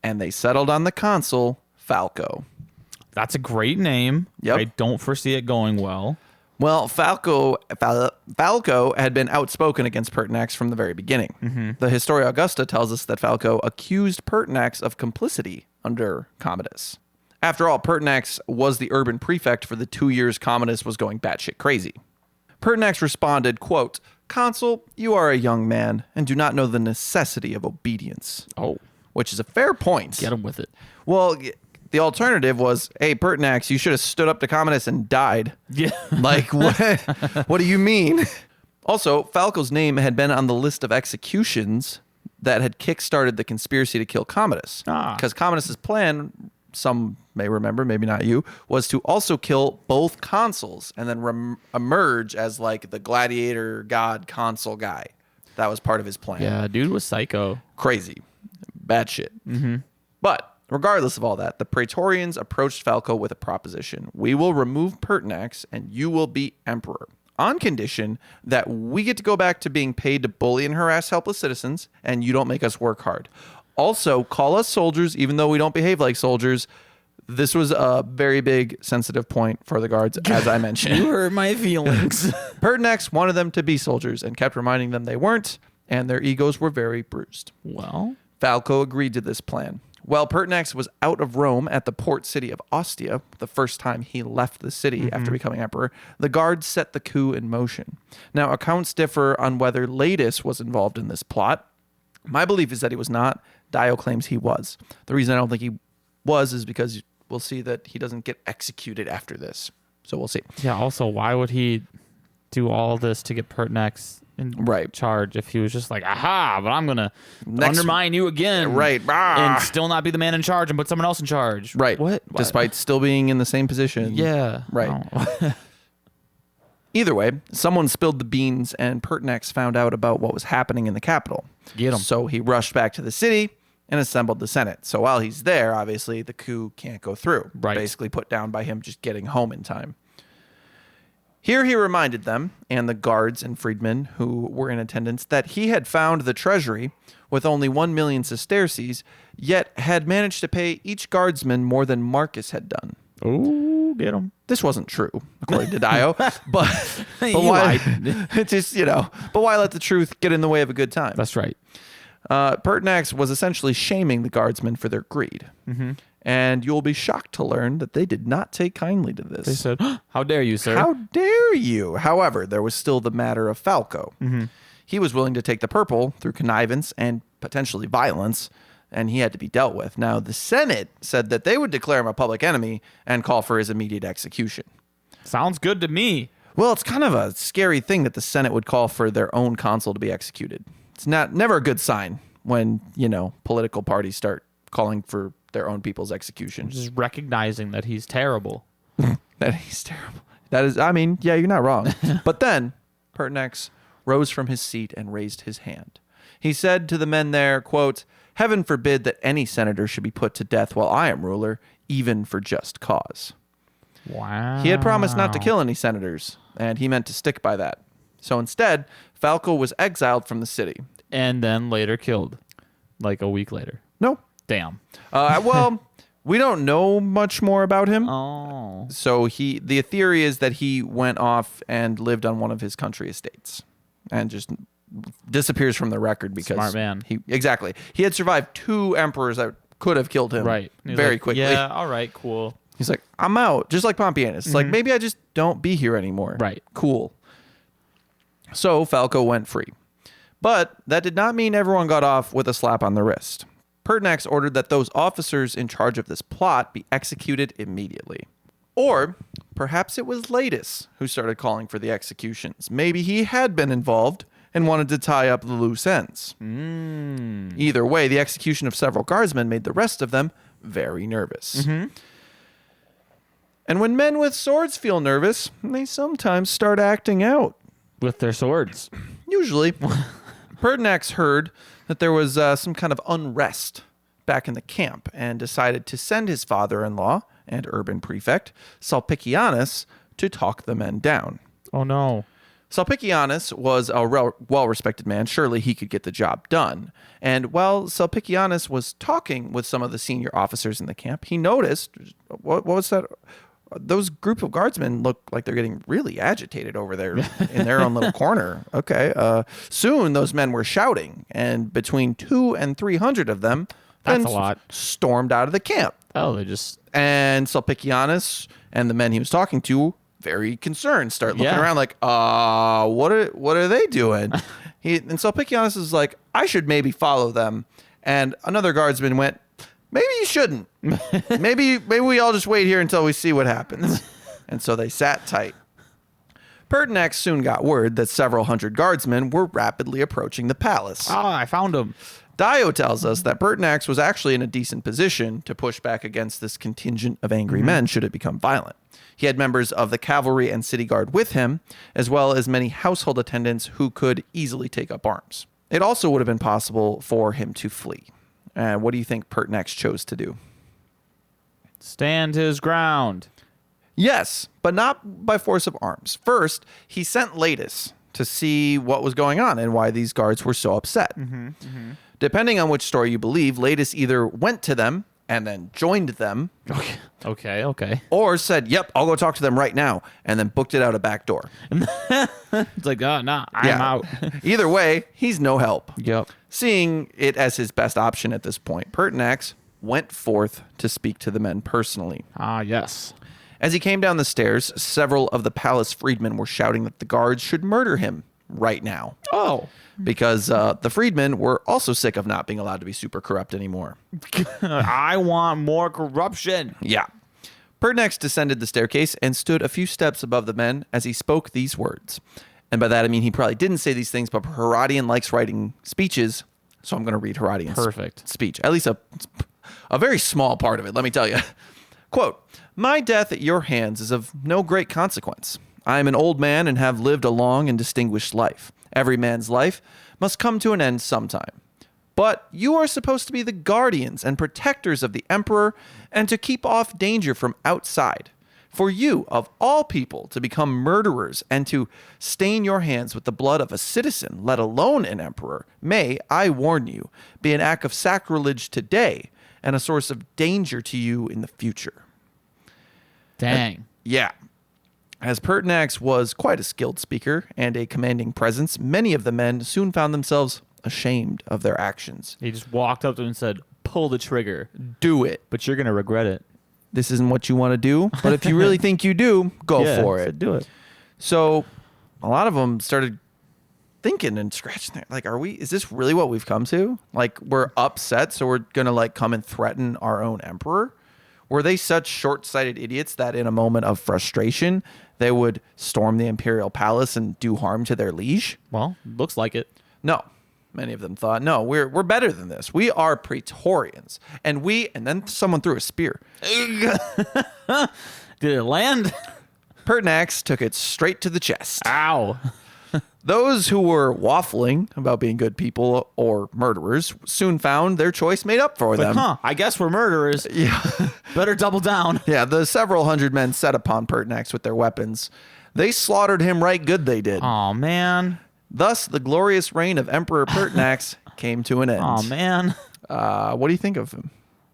and they settled on the consul, Falco. That's a great name. Yep. I don't foresee it going well. Well, Falco had been outspoken against Pertinax from the very beginning. The Historia Augusta tells us that Falco accused Pertinax of complicity under Commodus. After all, Pertinax was the urban prefect for the 2 years Commodus was going batshit crazy. Pertinax responded, quote, "Consul, you are a young man and do not know the necessity of obedience." Oh, Which is a fair point. get him with it. Well, the alternative was, hey, Pertinax, you should have stood up to Commodus and died. Yeah. Like, what? What do you mean? Also, Falco's name had been on the list of executions that had kickstarted the conspiracy to kill Commodus. Because Commodus's plan, some may remember, maybe not you, was to also kill both consuls and then emerge as like the gladiator god consul guy. That was part of his plan. Yeah, dude was psycho. Crazy. Bad shit. But regardless of all that, the Praetorians approached Falco with a proposition. We will remove Pertinax and you will be emperor, on condition that we get to go back to being paid to bully and harass helpless citizens and you don't make us work hard. Also, call us soldiers even though we don't behave like soldiers. This was a very big sensitive point for the guards, as I mentioned. You hurt my feelings. Pertinax wanted them to be soldiers and kept reminding them they weren't, and their egos were very bruised. Well, Falco agreed to this plan. While Pertinax was out of Rome at the port city of Ostia, the first time he left the city after becoming emperor, the guards set the coup in motion. Now, accounts differ on whether Latus was involved in this plot. My belief is that he was not. Dio claims he was. The reason I don't think he was is because we'll see that he doesn't get executed after this. So we'll see. yeah, also, why would he do all this to get Pertinax in charge if he was just like, aha, but I'm going to undermine you again. Right. And still not be the man in charge and put someone else in charge. Right. What? Despite still being in the same position. Yeah. Right. Oh. Either way, someone spilled the beans and Pertinax found out about what was happening in the capital. Get him. So he rushed back to the city and assembled the Senate. So while he's there, obviously, the coup can't go through. Right. Basically put down by him just getting home in time. Here he reminded them, and the guards and freedmen who were in attendance, that he had found the treasury with only 1 million sesterces, yet had managed to pay each guardsman more than Marcus had done. Oh, get him. This wasn't true, according to Dio, but You why? lied. It's just, but why let the truth get in the way of a good time? That's right. Pertinax was essentially shaming the guardsmen for their greed. And you'll be shocked to learn that they did not take kindly to this. They said, how dare you, sir? How dare you? However, there was still the matter of Falco. He was willing to take the purple through connivance and potentially violence, and he had to be dealt with. Now, the Senate said that they would declare him a public enemy and call for his immediate execution. Sounds good to me. Well, it's kind of a scary thing that the Senate would call for their own consul to be executed. It's never a good sign when, political parties start calling for their own people's execution. Just recognizing that he's terrible. That he's terrible. That is, yeah, you're not wrong. But then Pertinax rose from his seat and raised his hand. He said to the men there, quote, "Heaven forbid that any senator should be put to death while I am ruler, even for just cause." Wow. He had promised not to kill any senators, and he meant to stick by that. So instead, Falco was exiled from the city. And then later killed. Like a week later. No. Damn. Well, we don't know much more about him. Oh. So the theory is that he went off and lived on one of his country estates and just disappears from the record because Smart man. He had survived 2 emperors that could have killed him Right. He was very like, quickly. Yeah, all right, cool. He's like, I'm out, just like Pompeianus. It's like, maybe I just don't be here anymore. Right. Cool. So Falco went free. But that did not mean everyone got off with a slap on the wrist. Pertinax ordered that those officers in charge of this plot be executed immediately. Or perhaps it was Latus who started calling for the executions. Maybe he had been involved and wanted to tie up the loose ends. Either way, the execution of several guardsmen made the rest of them very nervous. And when men with swords feel nervous, they sometimes start acting out. With their swords. Usually. Pertinax heard that there was some kind of unrest back in the camp and decided to send his father-in-law and urban prefect, Sulpicianus, to talk the men down. Oh, no. Sulpicianus was a well-respected man. Surely he could get the job done. And while Sulpicianus was talking with some of the senior officers in the camp, he noticed, what was that? Those group of guardsmen look like they're getting really agitated over there in their own little corner. Okay. Soon those men were shouting, and between 200 and 300 of them That's a lot. Stormed out of the camp. Oh, they just... And Sulpicianus and the men he was talking to, very concerned, start looking around like, what are they doing? And Sulpicianus is like, I should maybe follow them. And another guardsman went, maybe you shouldn't. maybe we all just wait here until we see what happens. And so they sat tight. Pertinax soon got word that several hundred guardsmen were rapidly approaching the palace. I found him. Dio tells us that Pertinax was actually in a decent position to push back against this contingent of angry men should it become violent. He had members of the cavalry and city guard with him, as well as many household attendants who could easily take up arms. It also would have been possible for him to flee. And what do you think Pertinax chose to do? Stand his ground. Yes, but not by force of arms. First, he sent Latus to see what was going on and why these guards were so upset. Depending on which story you believe, Latus either went to them and then joined them. Okay. Or said, yep, I'll go talk to them right now, and then booked it out a back door. It's like, I'm out. Either way, he's no help. Yep. Seeing it as his best option at this point, Pertinax went forth to speak to the men personally. Yes. As he came down the stairs, several of the palace freedmen were shouting that the guards should murder him right now. Oh. Because the freedmen were also sick of not being allowed to be super corrupt anymore. I want more corruption. Yeah. Pertinax descended the staircase and stood a few steps above the men as he spoke these words. And by that, I mean he probably didn't say these things, but Herodian likes writing speeches, so I'm going to read Herodian's speech. At least a very small part of it, let me tell you. Quote, "My death at your hands is of no great consequence. I am an old man and have lived a long and distinguished life. Every man's life must come to an end sometime. But you are supposed to be the guardians and protectors of the emperor and to keep off danger from outside. For you, of all people, to become murderers and to stain your hands with the blood of a citizen, let alone an emperor, may, I warn you, be an act of sacrilege today and a source of danger to you in the future." Dang. Yeah. As Pertinax was quite a skilled speaker and a commanding presence, many of the men soon found themselves ashamed of their actions. He just walked up to him and said, pull the trigger. Do it. But you're going to regret it. This isn't what you want to do, but if you really think you do, go for it. Do it. So a lot of them started thinking and scratching their, like, is this really what we've come to? Like, we're upset, so we're going to like come and threaten our own emperor? Were they such short-sighted idiots that in a moment of frustration, they would storm the imperial palace and do harm to their liege? Well, looks like it. No. Many of them thought, no, we're better than this. We are Praetorians. And then someone threw a spear. Did it land? Pertinax took it straight to the chest. Ow. Those who were waffling about being good people or murderers soon found their choice made up for them. I guess we're murderers. Yeah. Better double down. Yeah, the several hundred men set upon Pertinax with their weapons. They slaughtered him right good, they did. Oh, man. Thus, the glorious reign of Emperor Pertinax came to an end. Oh, man. What do you think of him?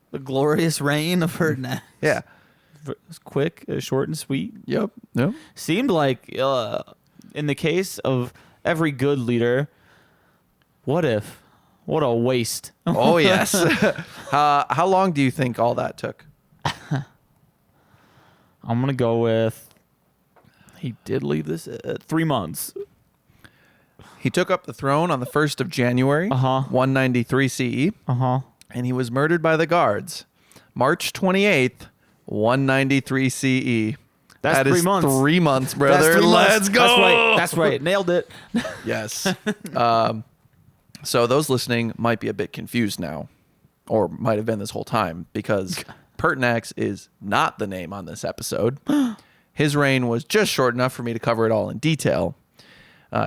The glorious reign of Ferdinand. Yeah. It's quick, short, and sweet. Yep. Yep. Seemed like, in the case of every good leader, what if? What a waste. Oh, yes. How long do you think all that took? I'm gonna go with. He did leave this 3 months. He took up the throne on the 1st of January, 193 CE, and he was murdered by the guards, March 28th, 193 CE. That's 3 months. 3 months, brother. That's 3 months. Let's go. That's right. Nailed it. Yes. So those listening might be a bit confused now, or might have been this whole time, because Pertinax is not the name on this episode. His reign was just short enough for me to cover it all in detail.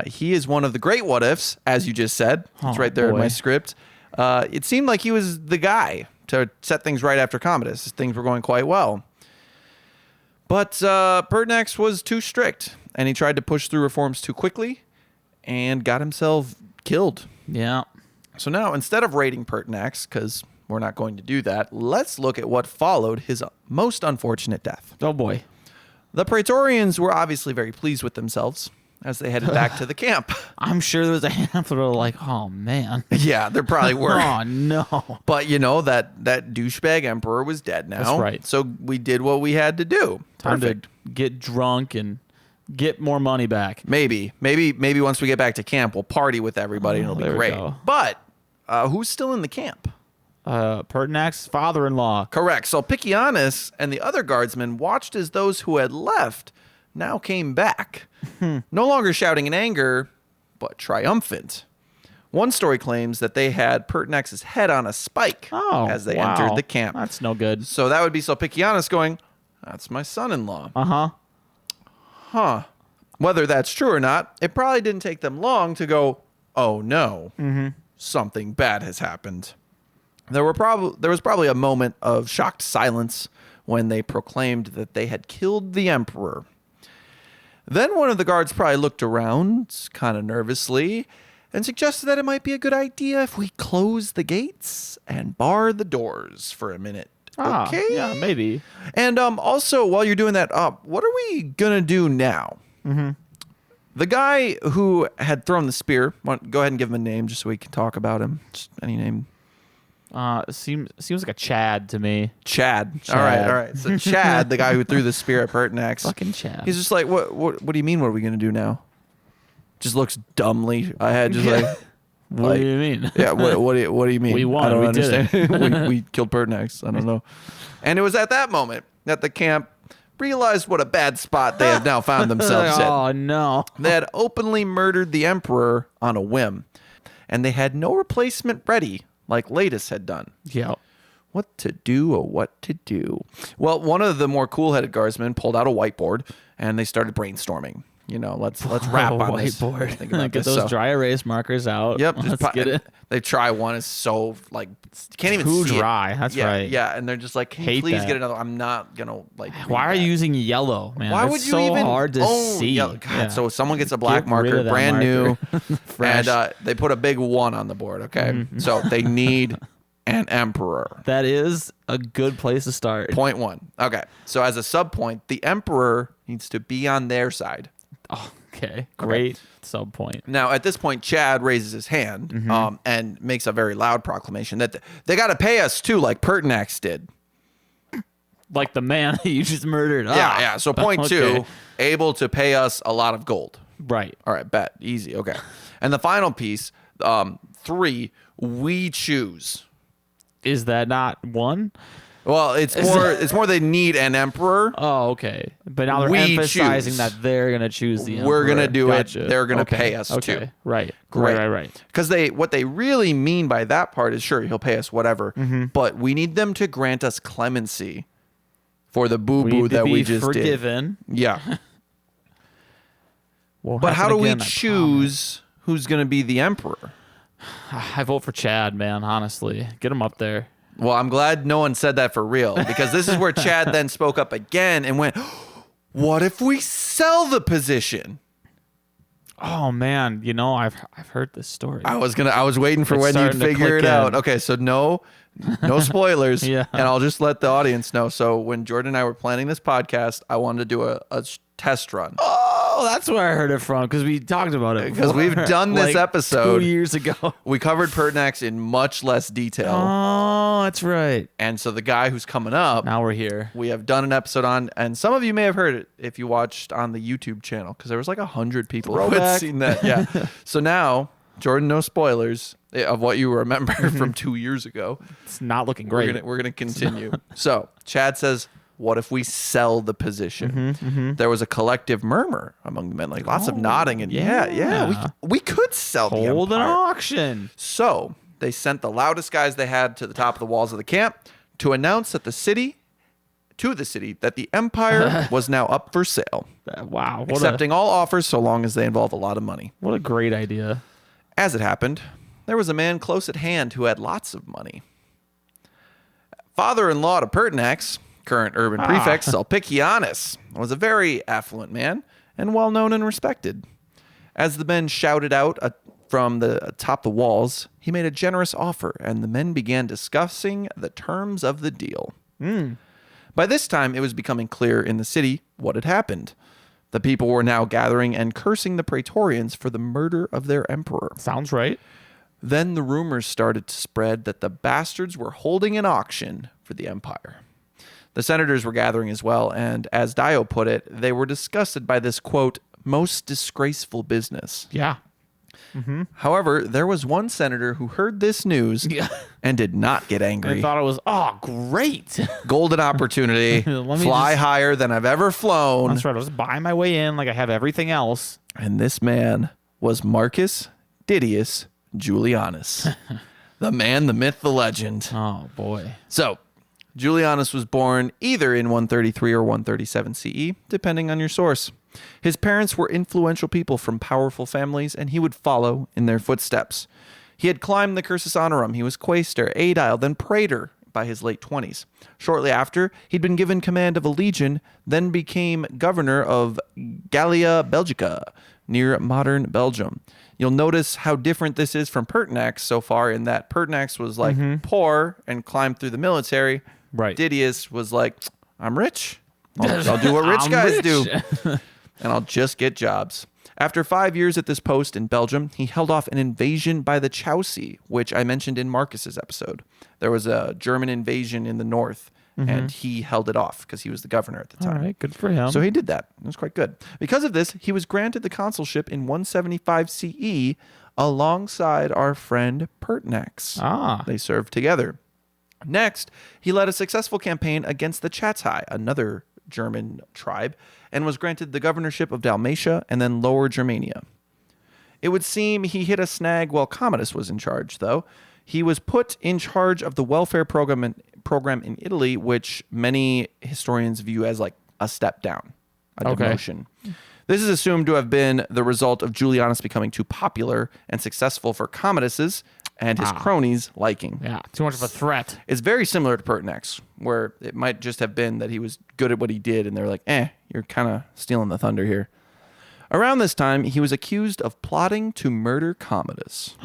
He is one of the great what-ifs, as you just said. It's right there in my script. It seemed like he was the guy to set things right after Commodus. Things were going quite well. But Pertinax was too strict, and he tried to push through reforms too quickly and got himself killed. Yeah. So now, instead of rating Pertinax, because we're not going to do that, let's look at what followed his most unfortunate death. Oh, boy. The Praetorians were obviously very pleased with themselves as they headed back to the camp. I'm sure there was a handful of like, oh, man. Yeah, there probably were. Oh, no. But, you know, that douchebag emperor was dead now. That's right. So we did what we had to do. Time Perfect. to get drunk and get more money back. Maybe once we get back to camp, we'll party with everybody and it'll be there we great. go. But who's still in the camp? Pertinax's father-in-law. Correct. So Julianus and the other guardsmen watched as those who had left now came back, no longer shouting in anger, but triumphant. One story claims that they had Pertinax's head on a spike as they entered the camp. That's no good. So that would be Sulpicianus going, "That's my son-in-law." Huh. Whether that's true or not, it probably didn't take them long to go, "Oh no, something bad has happened." There was probably a moment of shocked silence when they proclaimed that they had killed the emperor. Then one of the guards probably looked around kind of nervously and suggested that it might be a good idea if we close the gates and bar the doors for a minute. Okay. Yeah, maybe. And also, while you're doing that, what are we going to do now? The guy who had thrown the spear, go ahead and give him a name just so we can talk about him. Just any name. Seems like a Chad to me. Chad. All right. So Chad, the guy who threw the spear at Pertinax. Fucking Chad. He's just like, what do you mean, what are we going to do now? Just looks dumbly ahead, just like... What do you mean? Yeah, what do you mean? We won. I don't We understand. did it. we killed Pertinax. I don't know. And it was at that moment that the camp realized what a bad spot they had now found themselves in. Oh, no. They had openly murdered the emperor on a whim, and they had no replacement ready like Latus had done. Yeah. What to do or what to do? Well, one of the more cool-headed guardsmen pulled out a whiteboard, and they started brainstorming. You know, let's wrap on this. Whiteboard. Think about Get this. those dry erase markers out. Yep. Let's get it. They try one. It's so, like, can't even Too see dry. it. That's yeah, right. Yeah, and they're just like, can you Hate please that. get another? I'm not going to, like, Why are you using yellow, man? Why It's would you so even hard to see. Yeah, God, Yeah. So someone gets a black Get rid marker, of that brand new, Fresh. and they put a big 1 on the board, okay? So they need an emperor. That is a good place to start. Point 1. Okay. So as a sub point, the emperor needs to be on their side. Oh, okay. Great sub point. Now, at this point, Chad raises his hand and makes a very loud proclamation that they got to pay us too, like Pertinax did. Like the man that you just murdered. Yeah. So point 2, able to pay us a lot of gold. Right. All right, bet. Easy. Okay. And the final piece, 3, we choose. Is that not 1? Well, it's more they need an emperor. Oh, okay. But now they're We emphasizing choose. that they're going to choose the emperor. We're going to do Gotcha. it. They're going to Okay. pay us Okay. too. Right. Great. Right. Because what they really mean by that part is, sure, he'll pay us whatever, but we need them to grant us clemency for the boo-boo that we just forgiven. did. Yeah. Won't But how happen do we again, I choose who's going to be the emperor? promise. I vote for Chad, man, honestly. Get him up there. Well, I'm glad no one said that for real, because this is where Chad then spoke up again and went, what if we sell the position? Oh, man. You know, I've heard this story. I was waiting for It's when you'd starting to figure click it out. in. Okay, so no spoilers. Yeah. And I'll just let the audience know. So when Jordan and I were planning this podcast, I wanted to do a test run. Oh, that's where I heard it from, because we talked about it. Because we've done this episode 2 years ago. We covered Pertinax in much less detail. Oh, that's right. And so the guy who's coming up, Now we're here. we have done an episode on, and some of you may have heard it if you watched on the YouTube channel, because there was like 100 people who had seen that. Yeah. So now, Jordan, no spoilers of what you remember from 2 years ago. It's not looking great. We're gonna continue. So Chad says, what if we sell the position? There was a collective murmur among the men, like lots of nodding, and we could sell the Hold an empire. auction. So they sent the loudest guys they had to the top of the walls of the camp to announce that the city that the empire was now up for sale, Wow. accepting all offers so long as they involve a lot of money. What a great idea. As it happened, there was a man close at hand who had lots of money. Father-in-law to Pertinax, current urban prefect Julianus, was a very affluent man and well known and respected. As the men shouted out from the atop the walls, he made a generous offer, and the men began discussing the terms of the deal. By this time, it was becoming clear in the city what had happened. The people were now gathering and cursing the Praetorians for the murder of their emperor. Sounds right. Then the rumors started to spread that the bastards were holding an auction for the empire. The senators were gathering as well, and as Dio put it, they were disgusted by this, quote, most disgraceful business. Yeah. However, there was one senator who heard this news and did not get angry. I thought it was, great. Golden opportunity, Let me fly just- higher than I've ever flown. That's right. I was buying my way in like I have everything else. And this man was Marcus Didius Julianus. The man, the myth, the legend. Oh, boy. So, Julianus was born either in 133 or 137 CE, depending on your source. His parents were influential people from powerful families, and he would follow in their footsteps. He had climbed the cursus honorum. He was quaestor, aedile, then praetor by his late 20s. Shortly after, he'd been given command of a legion, then became governor of Gallia Belgica, near modern Belgium. You'll notice how different this is from Pertinax so far, in that Pertinax was like poor and climbed through the military. Right. Didius was like, I'm rich. I'll do what rich guys do. And I'll just get jobs. After 5 years at this post in Belgium, he held off an invasion by the Chauci, which I mentioned in Marcus's episode. There was a German invasion in the north, and he held it off because he was the governor at the time. All right. Good for him. So he did that. It was quite good. Because of this, he was granted the consulship in 175 CE alongside our friend Pertinax. They served together. Next, he led a successful campaign against the Chatai, another German tribe, and was granted the governorship of Dalmatia and then Lower Germania. It would seem he hit a snag while Commodus was in charge, though. He was put in charge of the welfare program in Italy, which many historians view as like a step down, a demotion. This is assumed to have been the result of Julianus becoming too popular and successful for Commodus's and his cronies' liking. Yeah, too much of a threat. It's very similar to Pertinax, where it might just have been that he was good at what he did, and they're like, you're kind of stealing the thunder here. Around this time, he was accused of plotting to murder Commodus.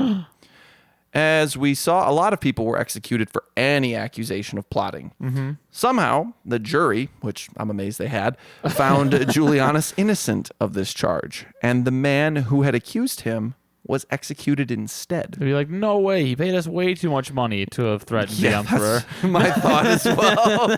As we saw, a lot of people were executed for any accusation of plotting. Somehow, the jury, which I'm amazed they had, found Julianus innocent of this charge, and the man who had accused him was executed instead. They'd be like, no way. He paid us way too much money to have threatened the emperor. That's my thought as well.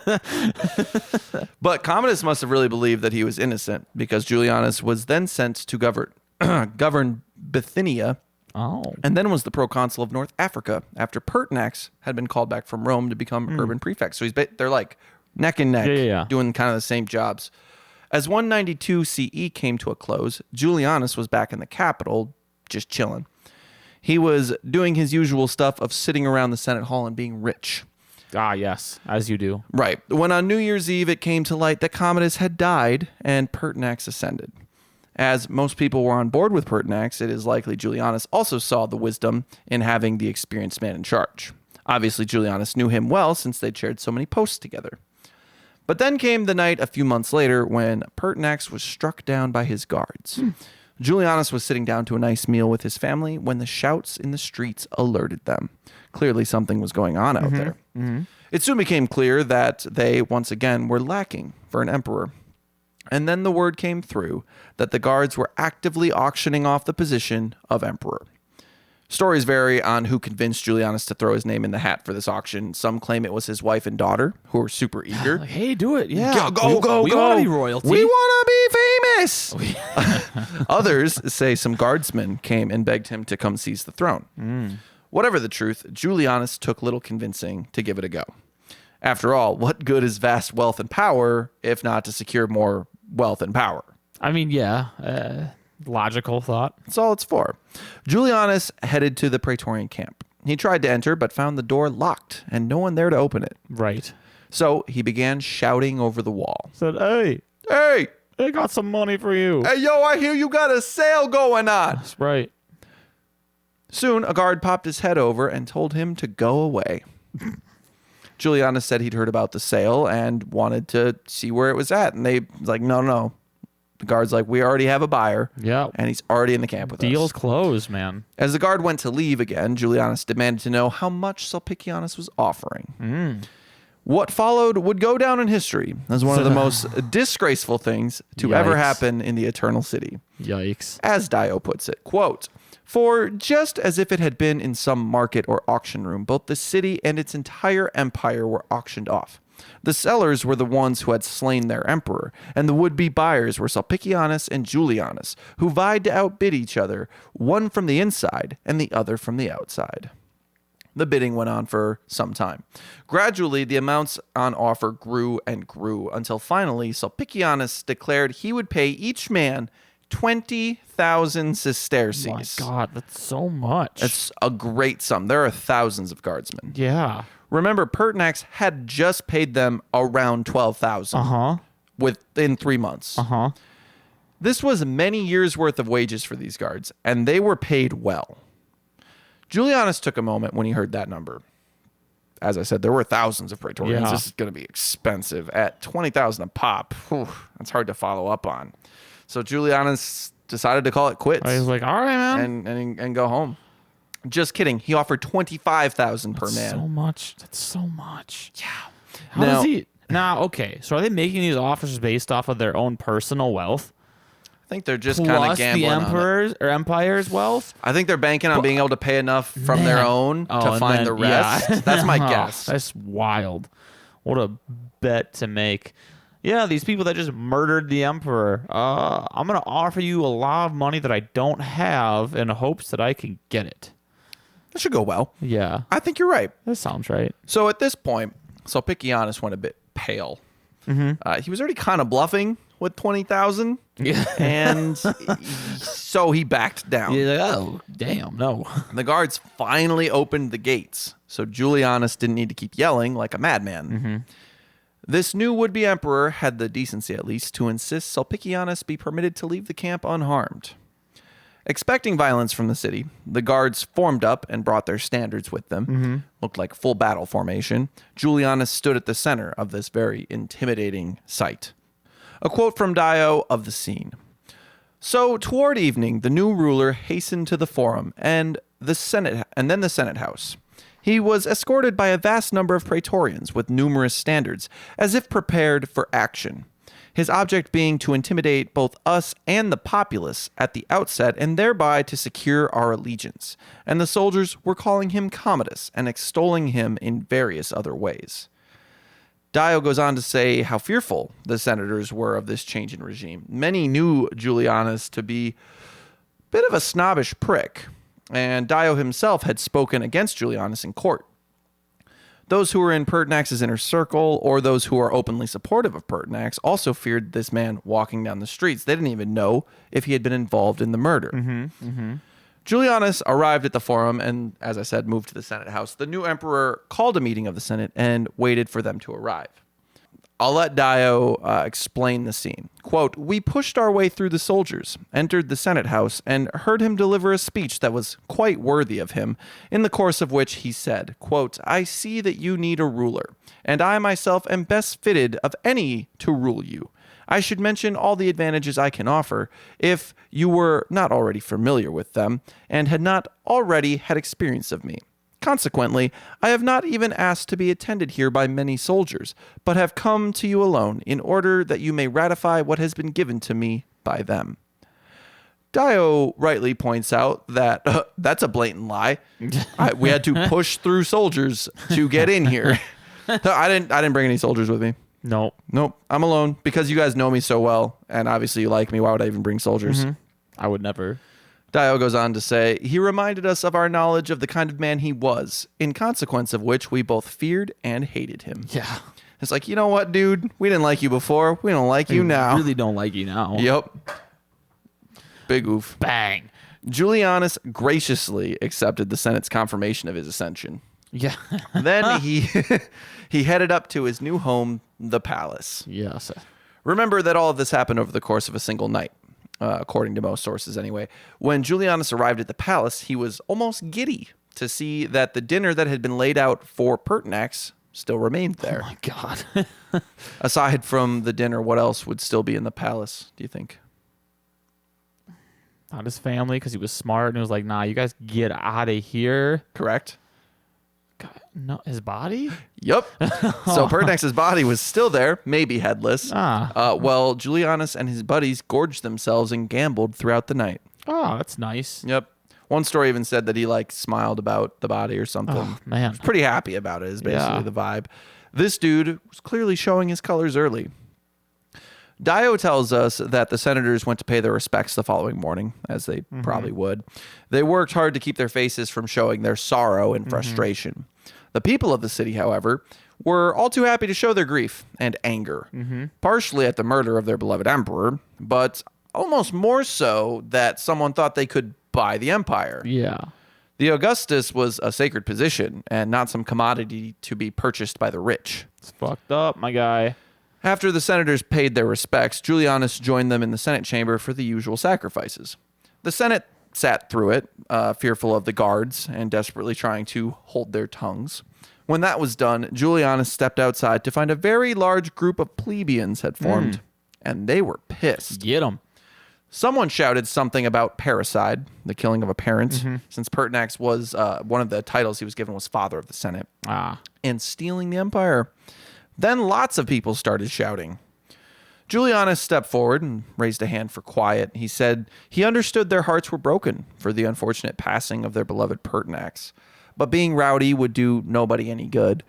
But Commodus must have really believed that he was innocent, because Julianus was then sent to govern Bithynia, and then was the proconsul of North Africa after Pertinax had been called back from Rome to become urban prefect. So they're like neck and neck, doing kind of the same jobs. As 192 CE came to a close, Julianus was back in the capital, just chilling. He was doing his usual stuff of sitting around the Senate hall and being rich. Yes, as you do. Right. When on New Year's Eve it came to light that Commodus had died and Pertinax ascended. As most people were on board with Pertinax, it is likely Julianus also saw the wisdom in having the experienced man in charge. Obviously, Julianus knew him well since they'd shared so many posts together. But then came the night a few months later when Pertinax was struck down by his guards. Julianus was sitting down to a nice meal with his family when the shouts in the streets alerted them. Clearly something was going on out there. It soon became clear that they, once again, were lacking for an emperor. And then the word came through that the guards were actively auctioning off the position of emperor. Stories vary on who convinced Julianus to throw his name in the hat for this auction. Some claim it was his wife and daughter, who were super eager. Like, hey, do it. Yeah. Go. We want to be royalty. We want to be famous. Others say some guardsmen came and begged him to come seize the throne. Whatever the truth, Julianus took little convincing to give it a go. After all, what good is vast wealth and power if not to secure more wealth and power? I mean, yeah. Logical thought. That's all it's for. Julianus headed to the Praetorian camp. He tried to enter, but found the door locked and no one there to open it. Right. So he began shouting over the wall. Said, hey, I got some money for you. Hey, yo, I hear you got a sale going on. That's right. Soon, a guard popped his head over and told him to go away. Julianus said he'd heard about the sale and wanted to see where it was at. And they was like, no. The guard's like, we already have a buyer. Yeah. And he's already in the camp with us. Deal's closed, man. As the guard went to leave again, Julianus demanded to know how much Sulpicianus was offering. What followed would go down in history as one of the most disgraceful things to ever happen in the Eternal City. Yikes. As Dio puts it, quote, for just as if it had been in some market or auction room, both the city and its entire empire were auctioned off. The sellers were the ones who had slain their emperor, and the would-be buyers were Sulpicianus and Julianus, who vied to outbid each other, one from the inside and the other from the outside. The bidding went on for some time. Gradually, the amounts on offer grew and grew, until finally Sulpicianus declared he would pay each man 20,000 sesterces. Oh my God, that's so much. It's a great sum. There are thousands of guardsmen. Yeah. Remember, Pertinax had just paid them around 12,000 within 3 months. This was many years' worth of wages for these guards, and they were paid well. Julianus took a moment when he heard that number. As I said, there were thousands of Praetorians. Yeah. This is going to be expensive. At 20,000 a pop, that's hard to follow up on. So Julianus decided to call it quits. I was like, all right, man. And go home. Just kidding. He offered 25,000 per man. So much. That's so much. Yeah. How does he? Now, okay. So are they making these offers based off of their own personal wealth? I think they're just kind of gambling the on emperor's or empire's wealth. I think they're banking on being able to pay enough from their own to find the rest. Yeah. That's my guess. That's wild. What a bet to make. Yeah, these people that just murdered the emperor. I'm going to offer you a lot of money that I don't have in hopes that I can get it. That should go well. Yeah. I think you're right. That sounds right. So at this point, Sulpicianus went a bit pale. He was already kind of bluffing with 20,000. Yeah. And so he backed down. You're like, oh, damn, no. The guards finally opened the gates, so Julianus didn't need to keep yelling like a madman. This new would-be emperor had the decency, at least, to insist Sulpicianus be permitted to leave the camp unharmed. Expecting violence from the city, the guards formed up and brought their standards with them. Looked like full battle formation. Julianus stood at the center of this very intimidating sight. A quote from Dio of the scene. So, toward evening, the new ruler hastened to the forum and then the Senate House. He was escorted by a vast number of praetorians with numerous standards, as if prepared for action. His object being to intimidate both us and the populace at the outset and thereby to secure our allegiance. And the soldiers were calling him Commodus and extolling him in various other ways. Dio goes on to say how fearful the senators were of this change in regime. Many knew Julianus to be a bit of a snobbish prick, and Dio himself had spoken against Julianus in court. Those who were in Pertinax's inner circle, or those who are openly supportive of Pertinax, also feared this man walking down the streets. They didn't even know if he had been involved in the murder. Julianus arrived at the forum and, as I said, moved to the Senate House. The new emperor called a meeting of the Senate and waited for them to arrive. I'll let Dio explain the scene. Quote, we pushed our way through the soldiers, entered the Senate House, and heard him deliver a speech that was quite worthy of him, in the course of which he said, quote, I see that you need a ruler, and I myself am best fitted of any to rule you. I should mention all the advantages I can offer, if you were not already familiar with them, and had not already had experience of me. Consequently, I have not even asked to be attended here by many soldiers, but have come to you alone in order that you may ratify what has been given to me by them. Dio rightly points out that that's a blatant lie. We had to push through soldiers to get in here. I didn't bring any soldiers with me. Nope. I'm alone because you guys know me so well, and obviously you like me. Why would I even bring soldiers? I would never. Dio goes on to say, he reminded us of our knowledge of the kind of man he was, in consequence of which we both feared and hated him. Yeah. It's like, you know what, dude? We didn't like you before. We don't like you now. Really don't like you now. Yep. Big oof. Bang. Julianus graciously accepted the Senate's confirmation of his ascension. Yeah. Then he headed up to his new home, the palace. Yes. Remember that all of this happened over the course of a single night, according to most sources anyway. When Julianus arrived at the palace, he was almost giddy to see that the dinner that had been laid out for Pertinax still remained there. Oh my God. Aside from the dinner, what else would still be in the palace, do you think? Not his family, because he was smart and he was like, nah, you guys get out of here. Correct? God, no, his body? Yep. So Pertinax's body was still there, maybe headless. Well, Julianus and his buddies gorged themselves and gambled throughout the night. Oh, that's nice. Yep. One story even said that he smiled about the body or something. Oh, man. Was pretty happy about it is basically Yeah. the vibe. This dude was clearly showing his colors early. Dio tells us that the senators went to pay their respects the following morning, as they probably would. They worked hard to keep their faces from showing their sorrow and frustration. The people of the city, however, were all too happy to show their grief and anger, partially at the murder of their beloved emperor, but almost more so that someone thought they could buy the empire. Yeah. The Augustus was a sacred position and not some commodity to be purchased by the rich. It's fucked up, my guy. After the senators paid their respects, Julianus joined them in the Senate chamber for the usual sacrifices. The Senate sat through it, fearful of the guards and desperately trying to hold their tongues. When that was done, Julianus stepped outside to find a very large group of plebeians had formed, and they were pissed. Get him. Someone shouted something about parricide, the killing of a parent, since Pertinax was one of the titles he was given was father of the Senate, and stealing the empire. Then lots of people started shouting. Julianus stepped forward and raised a hand for quiet. He said he understood their hearts were broken for the unfortunate passing of their beloved Pertinax, but being rowdy would do nobody any good.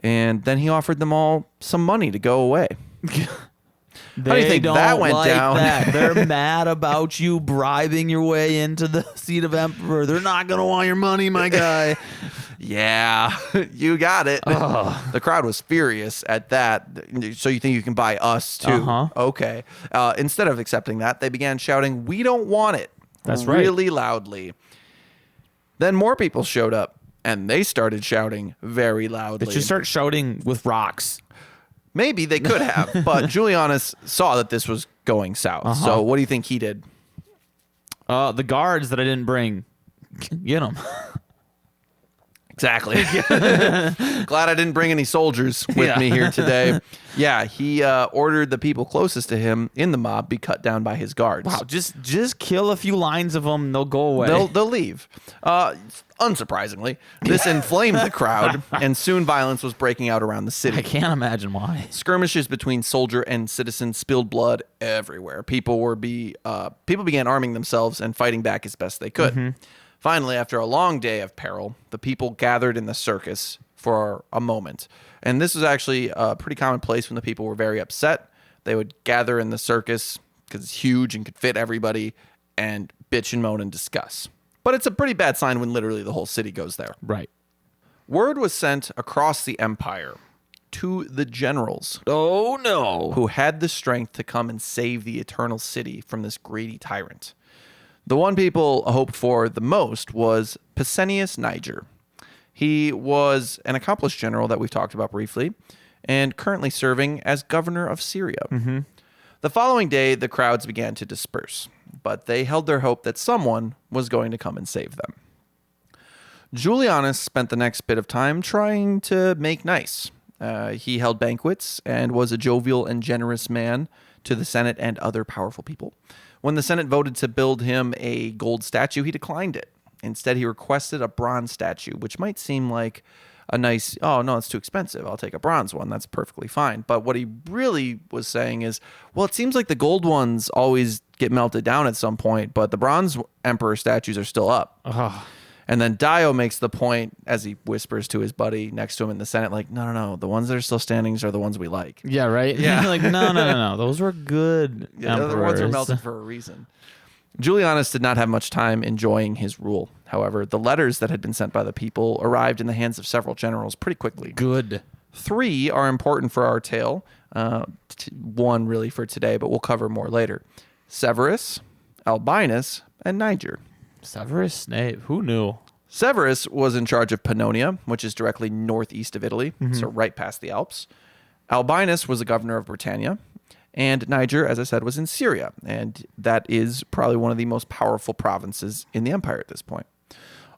And then he offered them all some money to go away. How do you think that went down? They're mad about you bribing your way into the seat of emperor. They're not going to want your money, my guy. Yeah, you got it. The crowd was furious at that. So you think you can buy us too? Okay. Instead of accepting that, they began shouting, "We don't want it." That's right. Really loudly. Then more people showed up, and they started shouting very loudly. They should start shouting with rocks. Maybe they could have, but Julianus saw that this was going south. So what do you think he did? The guards that I didn't bring, get them. Exactly. Glad I didn't bring any soldiers with me here today. Yeah, he ordered the people closest to him in the mob be cut down by his guards. Wow, just kill a few lines of them, they'll go away. They'll leave. Unsurprisingly, this inflamed the crowd, and soon violence was breaking out around the city. I can't imagine why. Skirmishes between soldier and citizen spilled blood everywhere. People began arming themselves and fighting back as best they could. Finally, after a long day of peril, the people gathered in the circus for a moment. And this was actually a pretty common place when the people were very upset. They would gather in the circus because it's huge and could fit everybody and bitch and moan and discuss. But it's a pretty bad sign when literally the whole city goes there. Right. Word was sent across the empire to the generals. Oh, no. Who had the strength to come and save the eternal city from this greedy tyrant. The one people hoped for the most was Pescennius Niger. He was an accomplished general that we've talked about briefly and currently serving as governor of Syria. The following day, the crowds began to disperse, but they held their hope that someone was going to come and save them. Julianus spent the next bit of time trying to make nice. He held banquets and was a jovial and generous man to the Senate and other powerful people. When the Senate voted to build him a gold statue, he declined it. Instead, he requested a bronze statue, which might seem like a nice, oh, no, it's too expensive. I'll take a bronze one. That's perfectly fine. But what he really was saying is, well, it seems like the gold ones always get melted down at some point, but the bronze emperor statues are still up. And then Dio makes the point, as he whispers to his buddy next to him in the Senate, like, no. The ones that are still standing are the ones we like. Yeah, right? Yeah. Like, no. Those were good Yeah, the other ones were melted for a reason. Julianus did not have much time enjoying his rule. However, the letters that had been sent by the people arrived in the hands of several generals pretty quickly. Good. 3 are important for our tale. 1 really for today, but we'll cover more later. Severus, Albinus, and Niger. Severus Snape. Who knew? Severus was in charge of Pannonia, which is directly northeast of Italy, so right past the Alps. Albinus was the governor of Britannia. And Niger, as I said, was in Syria, and that is probably one of the most powerful provinces in the empire at this point.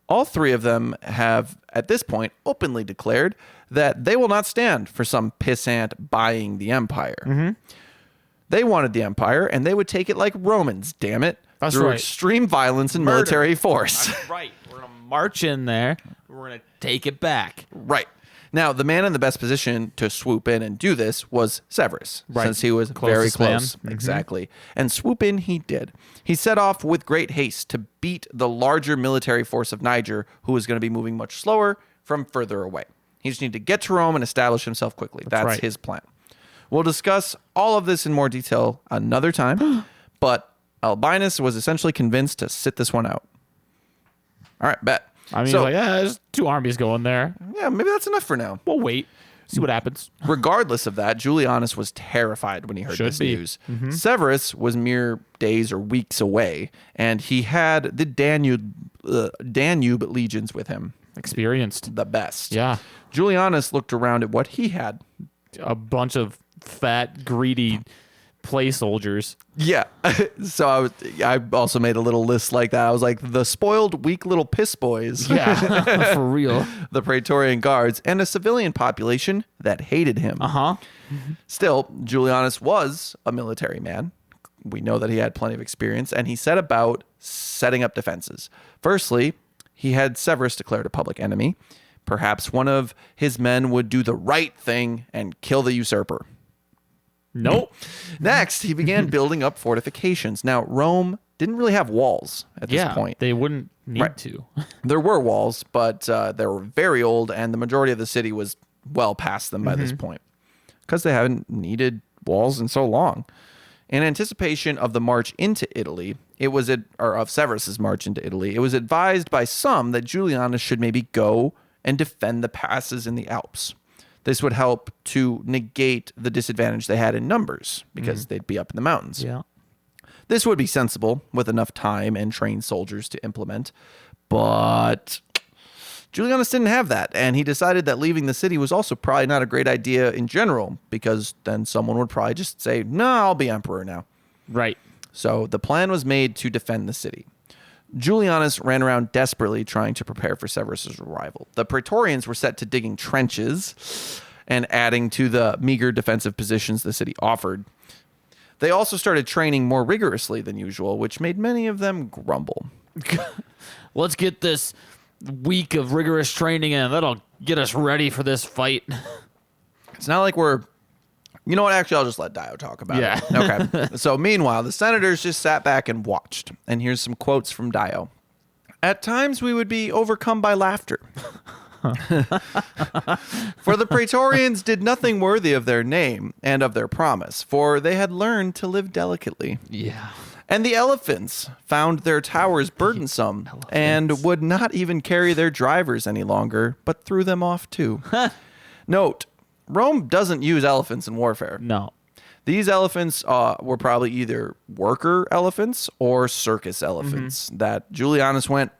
All 3 of them have, at this point, openly declared that they will not stand for some pissant buying the empire. They wanted the empire, and they would take it like Romans, damn it, That's through right. extreme violence and military force. That's right. We're going to march in there. We're going to take it back. Right. Now, the man in the best position to swoop in and do this was Severus, since he was very close. Exactly. And swoop in he did. He set off with great haste to beat the larger military force of Niger, who was going to be moving much slower from further away. He just needed to get to Rome and establish himself quickly. That's right. his plan. We'll discuss all of this in more detail another time, but Albinus was essentially convinced to sit this one out. All right, bet. I mean, So- there's 2 armies going there. Yeah, maybe that's enough for now. We'll wait. See what happens. Regardless of that, Julianus was terrified when he heard Should this be. news. Severus was mere days or weeks away, and he had the Danube legions with him, Experienced. the best. Yeah. Julianus looked around at what he had. A bunch of fat, greedy play soldiers. Yeah. So I also made a little list like that. I was like, the spoiled, weak little piss boys, Yeah. For real. the Praetorian guards, and a civilian population that hated him. Uh-huh. Still, Julianus was a military man. We know that he had plenty of experience, and he set about setting up defenses. Firstly, he had Severus declared a public enemy. Perhaps one of his men would do the right thing and kill the usurper. Nope. Next, he began building up fortifications. Now, Rome didn't really have walls at this point. They wouldn't need Right. to. There were walls, but they were very old, and the majority of the city was well past them by this point because they haven't needed walls in so long. In anticipation of the march into Italy, of Severus's march into Italy, it was advised by some that Julianus should maybe go and defend the passes in the Alps. This would help to negate the disadvantage they had in numbers because they'd be up in the mountains. Yeah. This would be sensible with enough time and trained soldiers to implement, but Julianus didn't have that, and he decided that leaving the city was also probably not a great idea in general because then someone would probably just say, no, I'll be emperor now. Right. So the plan was made to defend the city. Julianus ran around desperately trying to prepare for Severus's arrival. The Praetorians were set to digging trenches and adding to the meager defensive positions the city offered. They also started training more rigorously than usual, which made many of them grumble. Let's get this week of rigorous training in. That'll get us ready for this fight. It's not like we're... You know what? Actually, I'll just let Dio talk about Yeah. it. Okay. So meanwhile, the senators just sat back and watched. And here's some quotes from Dio. At times we would be overcome by laughter. For the Praetorians did nothing worthy of their name and of their promise, for they had learned to live delicately. Yeah. And the elephants found their towers burdensome and would not even carry their drivers any longer, but threw them off too. Note, Rome doesn't use elephants in warfare. No. These elephants were probably either worker elephants or circus elephants that Julianus went,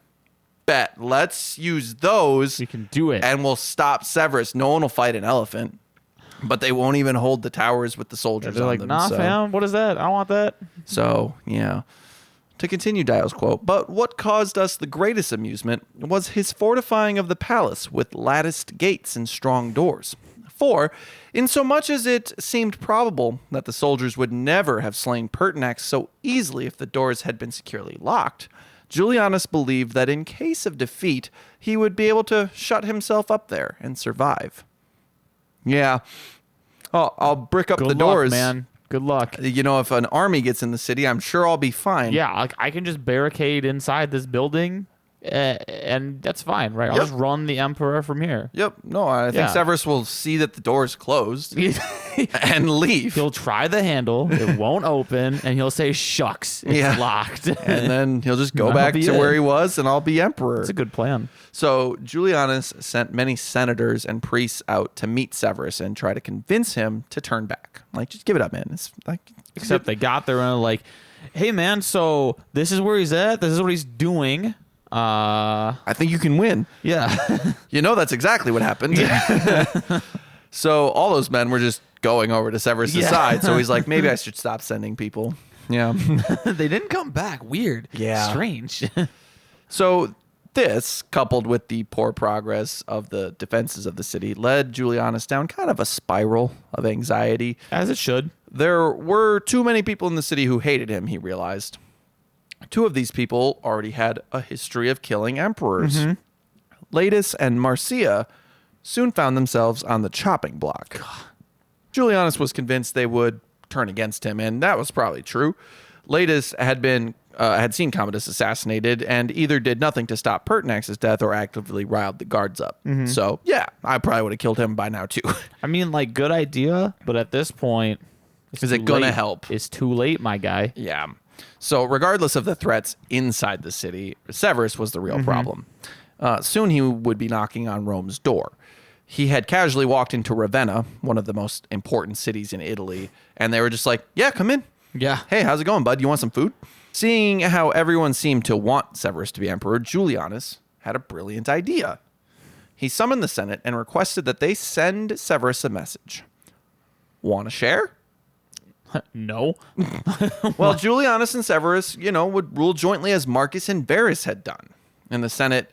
bet, let's use those We can do it. and we'll stop Severus. No one will fight an elephant, but they won't even hold the towers with the soldiers They're on like, them. nah, fam, what is that? I don't want that. So, yeah. To continue Dio's quote, but what caused us the greatest amusement was his fortifying of the palace with latticed gates and strong doors. For, insomuch as it seemed probable that the soldiers would never have slain Pertinax so easily if the doors had been securely locked, Julianus believed that in case of defeat, he would be able to shut himself up there and survive. Yeah. Oh, I'll brick up Good the luck, doors. man. Good luck. You know, if an army gets in the city, I'm sure I'll be fine. Yeah, I can just barricade inside this building, and that's fine, right? I'll Yep. just run the emperor from here. Yep. No, I think Yeah. Severus will see that the door is closed and leave. He'll try the handle, it won't open, and he'll say, "Shucks, it's Yeah. locked." And then he'll just go That'll back be to it. where he was, and I'll be emperor. That's a good plan. So Julianus sent many senators and priests out to meet Severus and try to convince him to turn back. Like, just give it up, man. It's like, Except they got there and like, "Hey, man, so this is where he's at. This is what he's doing." I think you can win. Yeah. You know, that's exactly what happened. So all those men were just going over to Severus' Yeah. side. So he's like, maybe I should stop sending people. Yeah. They didn't come back. Weird. Yeah. Strange. So this, coupled with the poor progress of the defenses of the city, led Julianus down kind of a spiral of anxiety. As it should. There were too many people in the city who hated him, he realized. Two of these people already had a history of killing emperors. Latus and Marcia soon found themselves on the chopping block. Julianus was convinced they would turn against him, and that was probably true. Latus had seen Commodus assassinated and either did nothing to stop Pertinax's death or actively riled the guards up. So, yeah, I probably would have killed him by now, too. I mean, like, good idea, but at this point, Is it going to help? It's too late, my guy. Yeah. So regardless of the threats inside the city, Severus was the real problem. Soon he would be knocking on Rome's door. He had casually walked into Ravenna, one of the most important cities in Italy, and they were just like, yeah, come in. Yeah. Hey, how's it going, bud? You want some food? Seeing how everyone seemed to want Severus to be emperor, Julianus had a brilliant idea. He summoned the Senate and requested that they send Severus a message. Want to share? No. Well, Julianus and Severus, would rule jointly as Marcus and Varus had done. And the Senate,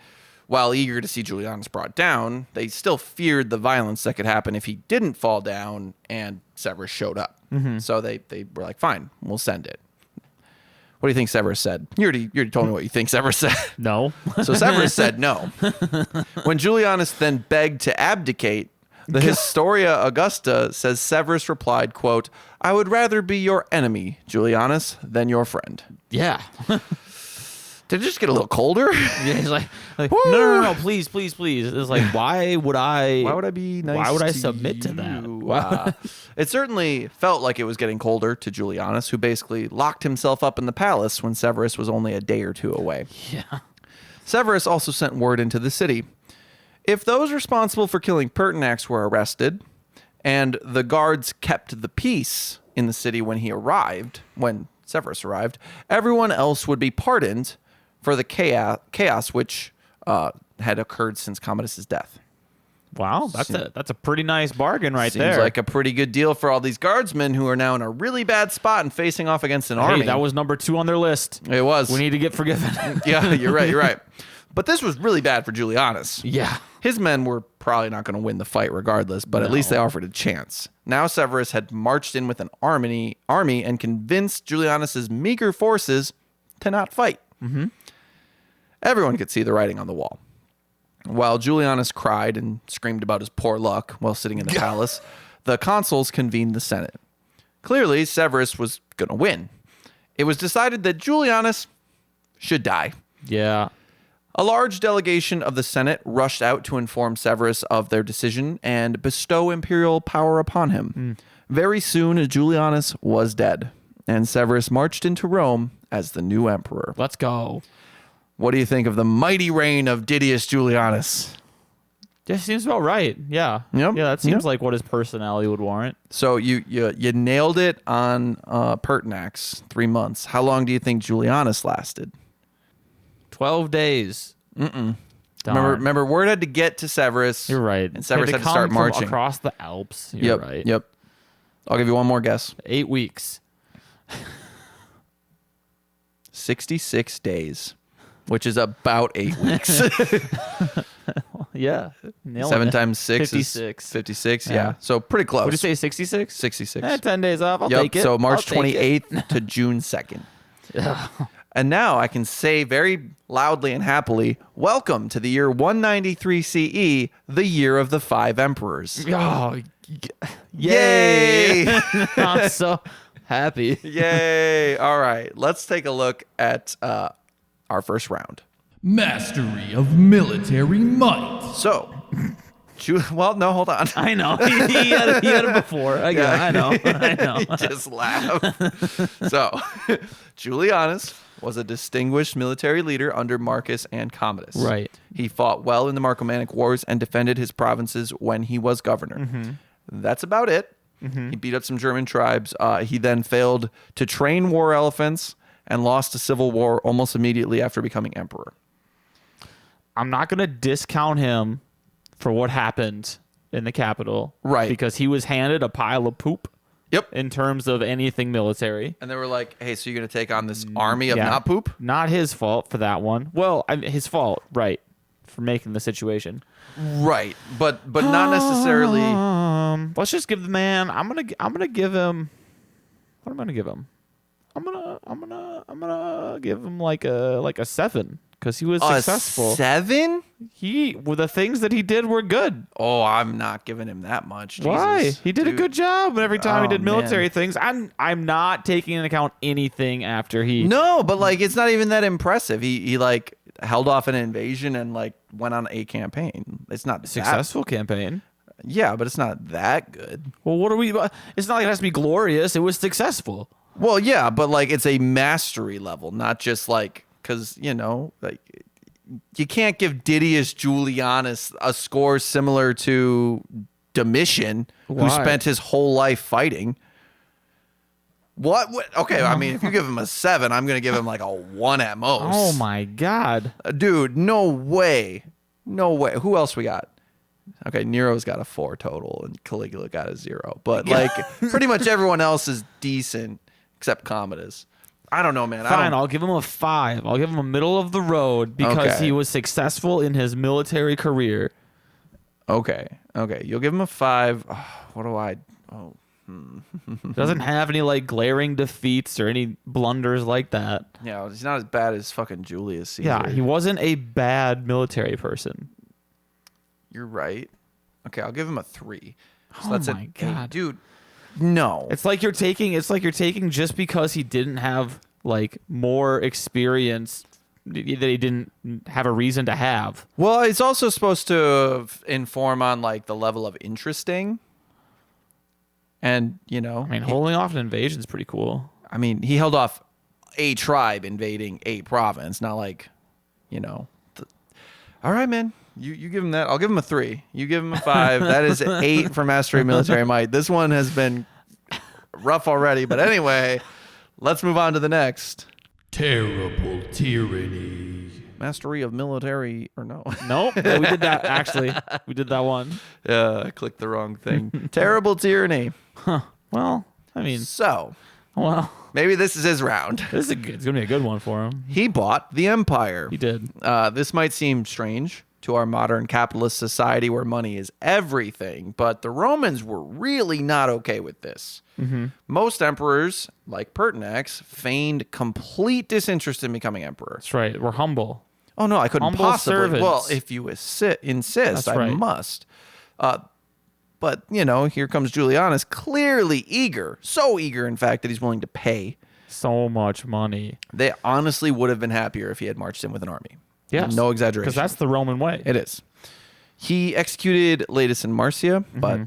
while eager to see Julianus brought down, they still feared the violence that could happen if he didn't fall down and Severus showed up. So they were like, fine, we'll send it. What do you think Severus said? You already told me what you think Severus said. No. So Severus said no. When Julianus then begged to abdicate, the Historia Augusta says Severus replied, quote, "I would rather be your enemy, Julianus, than your friend." Yeah. Did it just get a little colder? Yeah, he's like no, please. It's like, why would I be nice? Why would I to submit to that? you? It certainly felt like it was getting colder to Julianus, who basically locked himself up in the palace when Severus was only a day or two away. Yeah. Severus also sent word into the city. If those responsible for killing Pertinax were arrested, and the guards kept the peace in the city when Severus arrived, everyone else would be pardoned for the chaos which had occurred since Commodus' death. Wow, that's a pretty nice bargain right Seems there. like a pretty good deal for all these guardsmen who are now in a really bad spot and facing off against an army. Hey, that was number 2 on their list. It was. We need to get forgiven. Yeah, you're right. But this was really bad for Julianus. Yeah. His men were probably not going to win the fight regardless, but at least they offered a chance. Now Severus had marched in with an army and convinced Julianus's meager forces to not fight. Everyone could see the writing on the wall. While Julianus cried and screamed about his poor luck while sitting in the palace, the consuls convened the Senate. Clearly, Severus was going to win. It was decided that Julianus should die. Yeah. A large delegation of the Senate rushed out to inform Severus of their decision and bestow imperial power upon him. Very soon, Julianus was dead, and Severus marched into Rome as the new emperor. Let's go. What do you think of the mighty reign of Didius Julianus? Yeah, seems about right. Yeah. Yep. Yeah, that seems Yep. like what his personality would warrant. So you nailed it on Pertinax, 3 months. How long do you think Julianus lasted? 12 days. Remember, word had to get to Severus. You're right. And Severus had to come start from marching. across the Alps. You're right. Yep. I'll give you one more guess. 8 weeks. 66 days, which is about 8 weeks. Yeah. Nailing 7 it. times 6 56. is 56. Yeah. Yeah. So pretty close. Would you say 66? 66. 10 days off. I'll Yep. take it. So March I'll take it. 28th to June 2nd. And now I can say very loudly and happily, welcome to the year 193 CE, the year of the 5 emperors. Oh, Yay! I'm so happy. Yay! All right, let's take a look at our first round. Mastery of military might. So, well, no, hold on. I know. He had it before. I know. He just laughed. So, Julianus was a distinguished military leader under Marcus and Commodus. Right. He fought well in the Marcomannic Wars and defended his provinces when he was governor. That's about it. He beat up some German tribes. He then failed to train war elephants and lost a civil war almost immediately after becoming emperor. I'm not going to discount him for what happened in the capital. Right. Because he was handed a pile of poop. Yep. In terms of anything military. And they were like, hey, so you're going to take on this army of Yeah. not poop? Not his fault for that one. Well, his fault, right, for making the situation. Right. But not necessarily. Let's just give the man. I'm gonna give him. What am I gonna give him? I'm gonna give him like a 7 because he was successful. 7? The things that he did were good. Oh, I'm not giving him that much. Why? Jesus, He did a dude. good job every time he Oh, did military man. things. I'm not taking into account anything after he. No, but like it's not even that impressive. He like held off an invasion and like went on a campaign. It's not Successful campaign. Yeah, but it's not that good. Well, what are we? It's not like it has to be glorious. It was successful. Well, yeah, but like it's a mastery level, not just like because like you can't give Didius Julianus a score similar to Domitian, who Why? spent his whole life fighting. What? Okay, I mean, if you give him a 7, I'm gonna give him like a 1 at most. Oh my god. Dude, no way. No way. Who else we got? Okay, Nero's got a 4 total and Caligula got a 0. But like pretty much everyone else is decent except Commodus. I don't know, man. Fine, I'll give him a 5. I'll give him a middle of the road because Okay. he was successful in his military career. Okay. You'll give him a 5. Oh, what do I? Oh, Doesn't have any like glaring defeats or any blunders like that. yeah. He's not as bad as fucking Julius Caesar. Yeah, he wasn't a bad military person. You're right. Okay, I'll give him a 3. So Oh that's my an 8. God. Dude. No. It's like you're taking just because he didn't have like more experience that he didn't have a reason to have. Well, it's also supposed to inform on like the level of interesting. And, I mean, holding off an invasion is pretty cool. he held off a tribe invading a province, not like, all right, man. You give him that. I'll give him a 3. You give him a 5. That is 8 for mastery of military might. This one has been rough already. But anyway, let's move on to the next. Terrible tyranny. Mastery of military, or no. Nope. Yeah, we did that, actually. We did that one. Yeah, I clicked the wrong thing. Terrible tyranny. Well, I mean, Maybe this is his round. it's going to be a good one for him. He bought the empire. He did. This might seem strange to our modern capitalist society where money is everything, but the Romans were really not okay with this. Most emperors, like Pertinax, feigned complete disinterest in becoming emperor. That's right. We're humble. Oh, no, I couldn't Humble possibly. servants. Well, if you insist, That's I right. must. But, here comes Julianus, clearly eager. So eager, in fact, that he's willing to pay. So much money. They honestly would have been happier if he had marched in with an army. Yes. No exaggeration. Because that's the Roman way. It is. He executed Latus and Marcia, but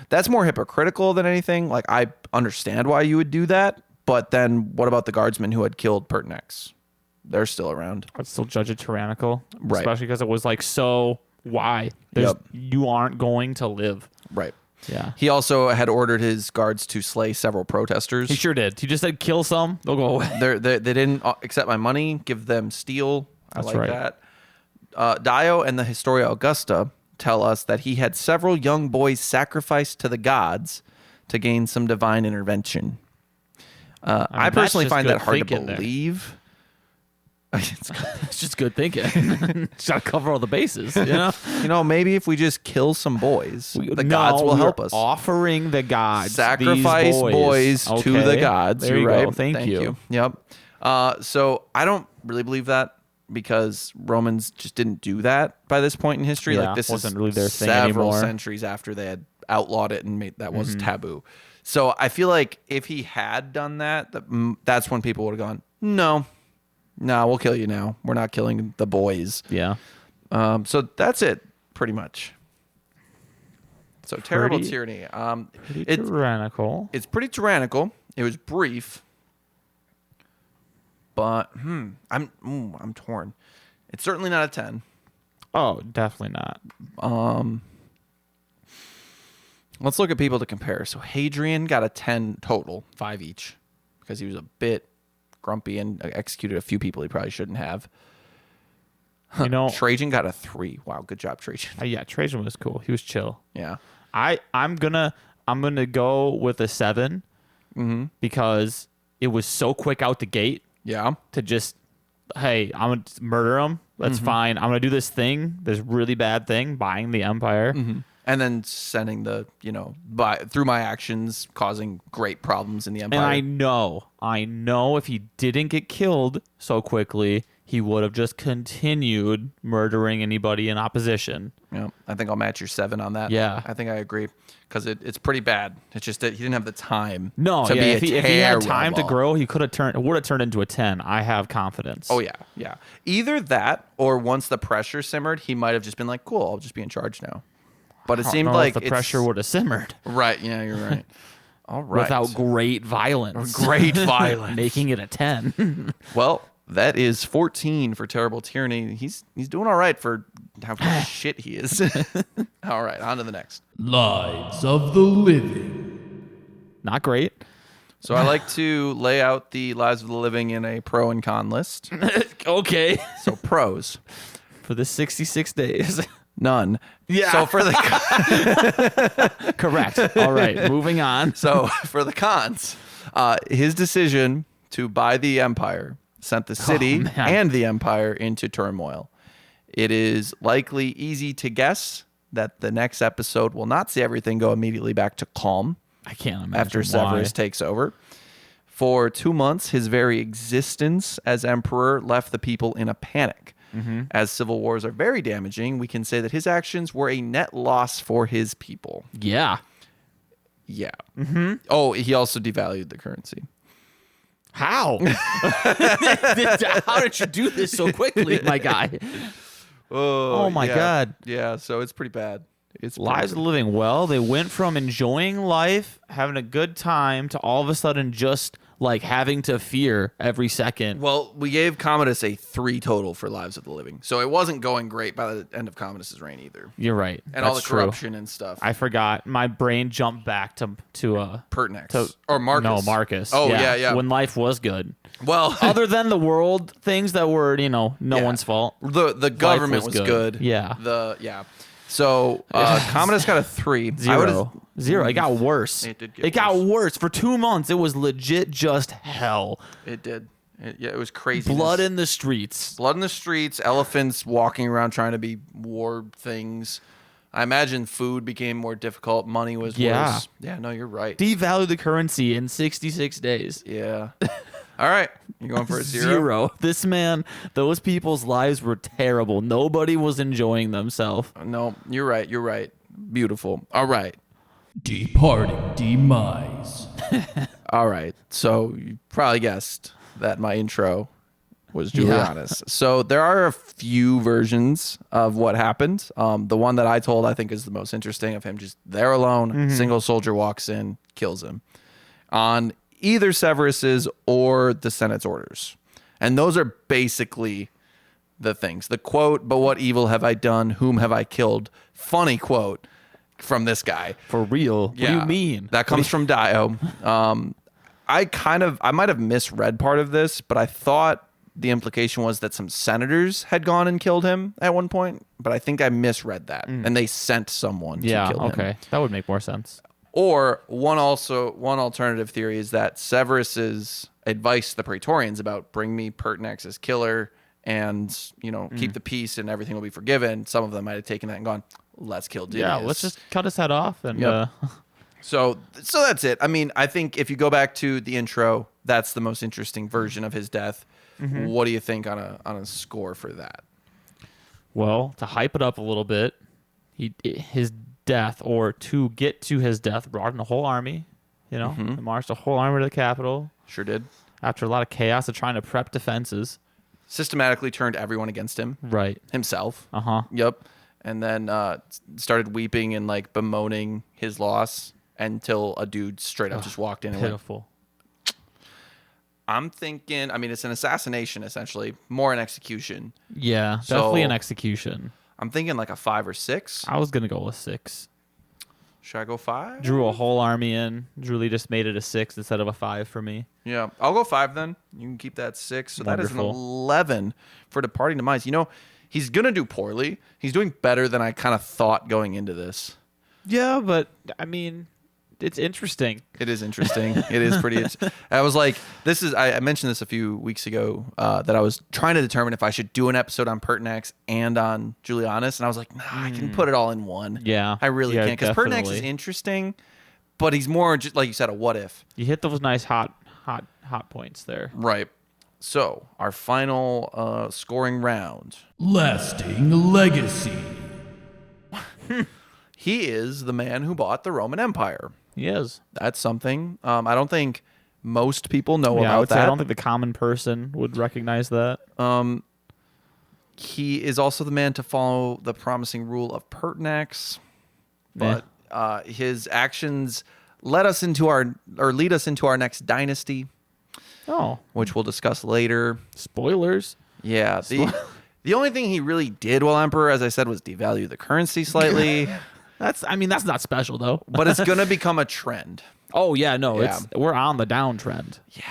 that's more hypocritical than anything. Like, I understand why you would do that, but then what about the guardsmen who had killed Pertinax? They're still around. I'd still judge it tyrannical. Right. Especially because it was like, so why? You aren't going to live. Right. Yeah. He also had ordered his guards to slay several protesters. He sure did. He just said, kill some, they'll go away. They didn't accept my money, give them steel. That's I like right. that. Dio and the Historia Augusta tell us that he had several young boys sacrificed to the gods to gain some divine intervention. I personally that's just find that good hard to thinking there. believe. It's just good thinking. Just gotta cover all the bases, Maybe if we just kill some boys, the No, gods will we're help us. Offering the gods. Sacrifice these boys to Okay. the gods. There You're you right. go. Thank you. Yep. So I don't really believe that because Romans just didn't do that by this point in history. Yeah, Like this wasn't is really their thing several anymore. centuries after they had outlawed it and made that was taboo. So I feel like if he had done that, that's when people would have gone, no, we'll kill you now. We're not killing the boys. Yeah. So that's it, pretty much. So terrible Pretty- tyranny. Pretty tyrannical. It's pretty tyrannical. It was brief, but I'm torn. It's certainly not a 10. Oh, definitely not. Let's look at people to compare. So Hadrian got a 10 total, 5 each, because he was a bit grumpy and executed a few people he probably shouldn't have. You know, Trajan got a 3. Wow, good job, Trajan. yeah, Trajan was cool. He was chill. Yeah. I'm gonna go with a 7 because it was so quick out the gate Yeah. to just, hey, I'm gonna murder him. That's fine. I'm gonna do this thing, this really bad thing, buying the empire. And then sending through my actions, causing great problems in the empire. And I know if he didn't get killed so quickly, he would have just continued murdering anybody in opposition. Yeah, I think I'll match your 7 on that. Yeah. I think I agree because it's pretty bad. It's just that he didn't have the time. No, to yeah, be if he had terrible. time to grow, he would have turned into a 10. I have confidence. Oh yeah. Either that, or once the pressure simmered, he might have just been like, "Cool, I'll just be in charge now." But it I don't seemed know like if the pressure would have simmered Right. Yeah, you're right. All right. without great violence. Great violence. Making it a 10. Well, that is 14 for terrible tyranny. He's doing all right for how shit he is. All right, on to the next. Lives of the living. Not great. So I like to lay out the lives of the living in a pro and con list. Okay. So pros, For the 66 days. none. Yeah. So for the Correct. All right. Moving on. for the cons, his decision to buy the empire sent the city man. and the empire into turmoil. It is likely easy to guess that the next episode will not see everything go immediately back to calm I can't imagine after why. Severus takes over. For 2 months, his very existence as emperor left the people in a panic. As civil wars are very damaging, we can say that his actions were a net loss for his people. Yeah. Yeah. Oh, he also devalued the currency. How? How did you do this so quickly, my guy? Oh my yeah. God. Yeah, so it's pretty bad. It's pretty Lives of the living well. They went from enjoying life, having a good time, to all of a sudden just like having to fear every second. Well, we gave Commodus a 3 total for Lives of the Living, so it wasn't going great by the end of Commodus's reign either. You're right. And all the That's true. corruption and stuff. I forgot. My brain jumped back to Pertinax. Or Marcus. No, Marcus. Oh, yeah. When life was good. Well, Other than the world, things that were, no Yeah. one's fault. the government was was good. good. Yeah. So Commodus got a 3. Zero. It got worse. It did get got worse. For 2 months, it was legit just hell. It did. It was crazy. Blood in the streets. Blood in the streets, elephants walking around trying to be war things. I imagine food became more difficult. Money was worse. Yeah, no, you're right. Devalue the currency in 66 days. Yeah. All right. You're going for a 0? Zero. This man, those people's lives were terrible. Nobody was enjoying themselves. No, you're right. You're right. Beautiful. All right. Departing demise. All right. So you probably guessed that my intro was Julianus. So there are a few versions of what happened. The one that I told I think is the most interesting, of him just there alone, single soldier walks in, kills him on either Severus's or the Senate's orders. And those are basically the things. The quote, "But what evil have I done? Whom have I killed?" Funny quote from this guy. For real? What do you mean? That comes from Dio. I might have misread part of this, but I thought the implication was that some senators had gone and killed him at one point, but I think I misread that. And they sent someone to kill him. Okay. That would make more sense. Or one alternative theory is that Severus's advice to the Praetorians about bring me Pertinax's killer and, keep the peace and everything will be forgiven. Some of them might have taken that and gone, let's kill Didius. Yeah, let's just cut his head off and Yep. So that's it. I mean, I think if you go back to the intro, that's the most interesting version of his death. What do you think on a score for that? Well, to hype it up a little bit, his death, or to get to his death, brought in a whole army. He marched a whole army to the capital. Sure did. After a lot of chaos of trying to prep defenses. Systematically turned everyone against him. Right. Himself. Uh-huh. Yep. And then started weeping and like bemoaning his loss until a dude straight up just walked in and went, Pitiful. I'm thinking, I mean, it's an assassination, essentially. More an execution. Yeah, So- definitely an execution. I'm thinking like a 5 or 6. I was going to go with 6. Should I go 5? Drew a whole army in. Julie just made it a 6 instead of a 5 for me. Yeah, I'll go 5 then. You can keep that 6. So that is an Wonderful. 11 for Departing Demise. He's going to do poorly. He's doing better than I kind of thought going into this. Yeah, but, I mean, it's interesting. It is interesting. It is pretty. I was like, I mentioned this a few weeks ago that I was trying to determine if I should do an episode on Pertinax and on Julianus, and I was like, nah, I can put it all in one. Yeah. I really Yeah, can, because Pertinax is definitely. interesting, but he's more just like you said, a what if. You hit those nice hot points there. Right. So our final scoring round. Lasting legacy. He is the man who bought the Roman Empire. He is. That's something. I don't think most people know Yeah, I about would say that. I don't think the common person would recognize that. He is also the man to follow the promising rule of Pertinax, but his actions lead us into our next dynasty, which we'll discuss later. Spoilers. Yeah, the only thing he really did while emperor, as I said, was devalue the currency slightly. That's not special though. But it's going to become a trend. Oh yeah, no, Yeah. we're on the downtrend. Yeah,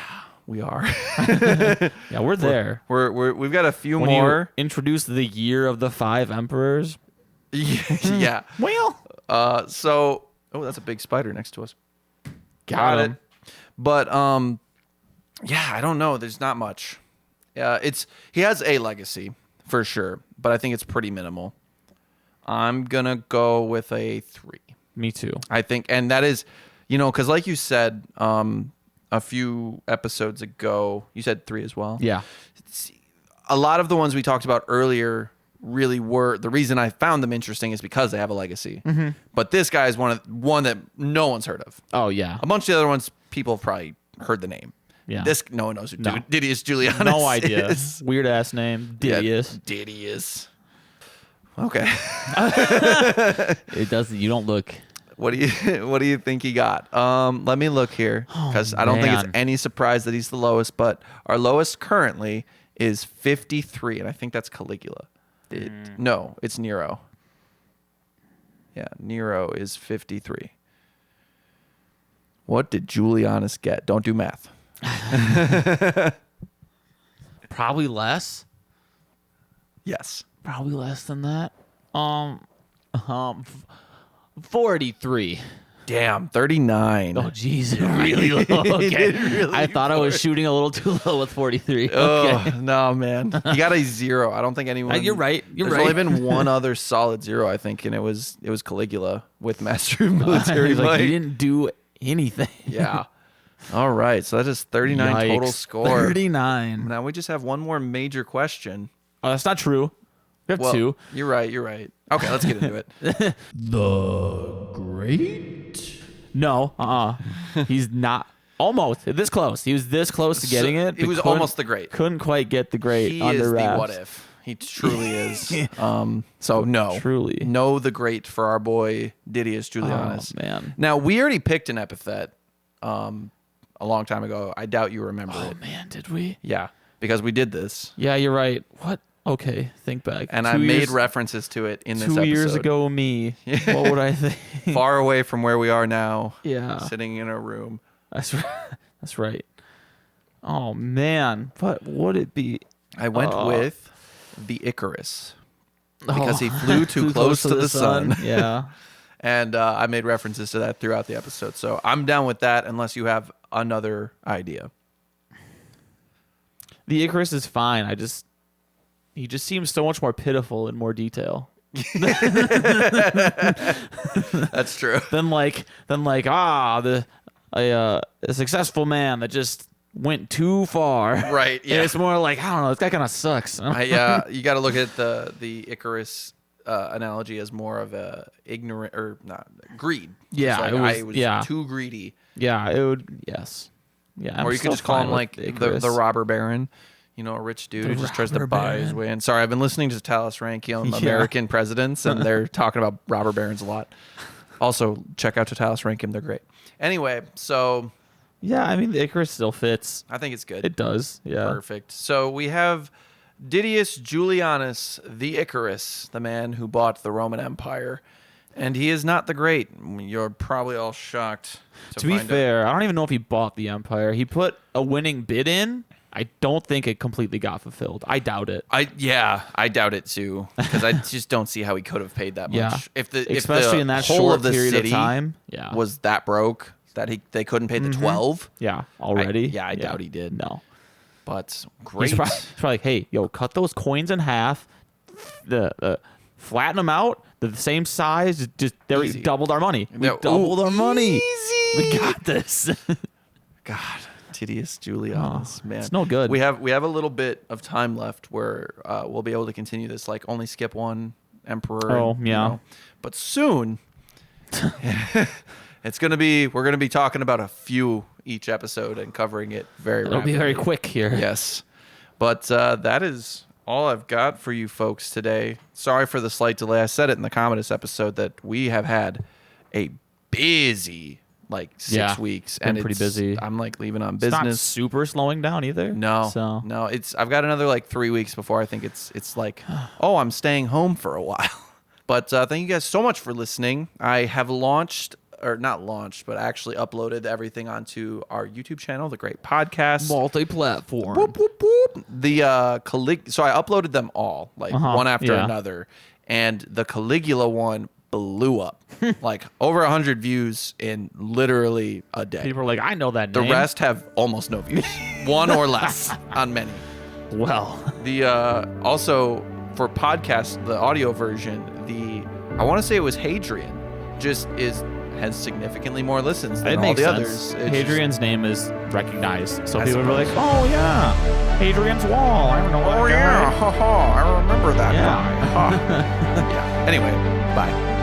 we are. Yeah, we're there. We've got a few When more. you introduce the year of the 5 emperors. Yeah. Well, So, that's a big spider next to us. got it. him. But yeah, I don't know. There's not much. He has a legacy for sure, but I think it's pretty minimal. I'm gonna go with a 3. Me too. I think, and that is, because like you said a few episodes ago, you said 3 as well. Yeah. A lot of the ones we talked about earlier really were, the reason I found them interesting is because they have a legacy. But this guy is one that no one's heard of. Oh yeah. A bunch of the other ones, people have probably heard the name. Yeah. This, no one knows who No. Didius Julianus No idea. is. Weird ass name. Didius. Yeah, Didius. Okay. It doesn't. You don't look. What do you think he got? Let me look here, because I don't think it's man. any surprise that he's the lowest, but our lowest currently is 53, and I think that's Caligula. No, it's Nero. Yeah, Nero is 53. What did Julianus get? Don't do math. Probably less. Yes. Probably less than that. 43. Damn, 39. Oh, jeez, really low. Okay, I thought I was shooting a little too low with 43. Okay, Oh, no, man. He got a 0. I don't think anyone. You're right. You're There's right. only been one other solid 0, I think, and it was Caligula with Master of Military He's like, Might. you didn't do anything. Yeah. All right. So that is 39 total Yikes. score. 39. Now we just have one more major question. Oh, that's not true. We have Well, 2. You're right. You're right. Okay, let's get into it. The Great? No. He's not. Almost this close. He was this close to getting it. He but was couldn't- almost the great. Couldn't quite get the great He under is wraps. the what if. He truly is. So no. Truly. No the great for our boy Didius Julianus. Oh, man. Now we already picked an epithet a long time ago. I doubt you remember Oh it. man, did we? Yeah, because we did this. Yeah, you're right. What? Okay, think back. And 2 I made years, references to it in this 2 episode. years ago, me. What would I think? Far away from where we are now. Yeah. Sitting in a room. That's right. That's right. Oh man, what would it be? I went with the Icarus. Because he flew too Too close to the sun. Yeah. And I made references to that throughout the episode. So I'm down with that unless you have another idea. The Icarus is fine. He just seems so much more pitiful in more detail. That's true. than a successful man that just went too far. Right, yeah. It's more like, I don't know, this guy kind of sucks. You got to look at the Icarus analogy as more of a ignorant or not greed. Yeah, It's like, I was too greedy. Yeah, it would. Yes. Yeah. Or you could just call him like the robber baron. You know, a rich dude who just tries to buy his way in. Sorry, I've been listening to Talos Rankium, American presidents, and they're talking about robber barons a lot. Also, check out Talos Rankium; they're great. Anyway, so yeah, I mean the Icarus still fits. I think it's good. It does. Yeah. Perfect. So we have Didius Julianus, the Icarus, the man who bought the Roman Empire, and he is not the great. You're probably all shocked. To be fair, I don't even know if he bought the Empire. He put a winning bid in. I don't think it completely got fulfilled. I doubt it. I doubt it too, because I just don't see how he could have paid that much. Yeah. Especially in that whole short of the period city of time, was that broke that they couldn't pay the 12. Yeah, already. I doubt he did. No, but great. He's probably like, hey, yo, cut those coins in half, flatten them out. They're the same size. We doubled our money. We doubled our money. Easy. We got this. God. Didius Julianus, man, it's no good. We have a little bit of time left where we'll be able to continue this. Like only skip one emperor. Oh, yeah. But soon, we're gonna be talking about a few each episode and covering it very. It'll be very quick here. Yes, but that is all I've got for you folks today. Sorry for the slight delay. I said it in the Commodus episode that we have had a busy. 6 weeks, and pretty busy. I'm leaving on It's business. not super slowing down either. No, so. no. I've got another 3 weeks before I think it's like, oh, I'm staying home for a while. But thank you guys so much for listening. I have not launched, but actually uploaded everything onto our YouTube channel, The Great Podcast. Multi-platform. Whoop, whoop, whoop. So I uploaded them all, one after another, and the Caligula one blew up. Over 100 views in literally a day. People are like, I know that The name. rest have almost no views. One or less on many. Well. The also for podcast, the audio version, I want to say it was Hadrian, has significantly more listens than all the others. Hadrian's name is recognized. So people are like, oh yeah, Hadrian's Wall. I don't know what. Oh yeah, haha, I remember that Yeah. guy. Yeah. Anyway, bye.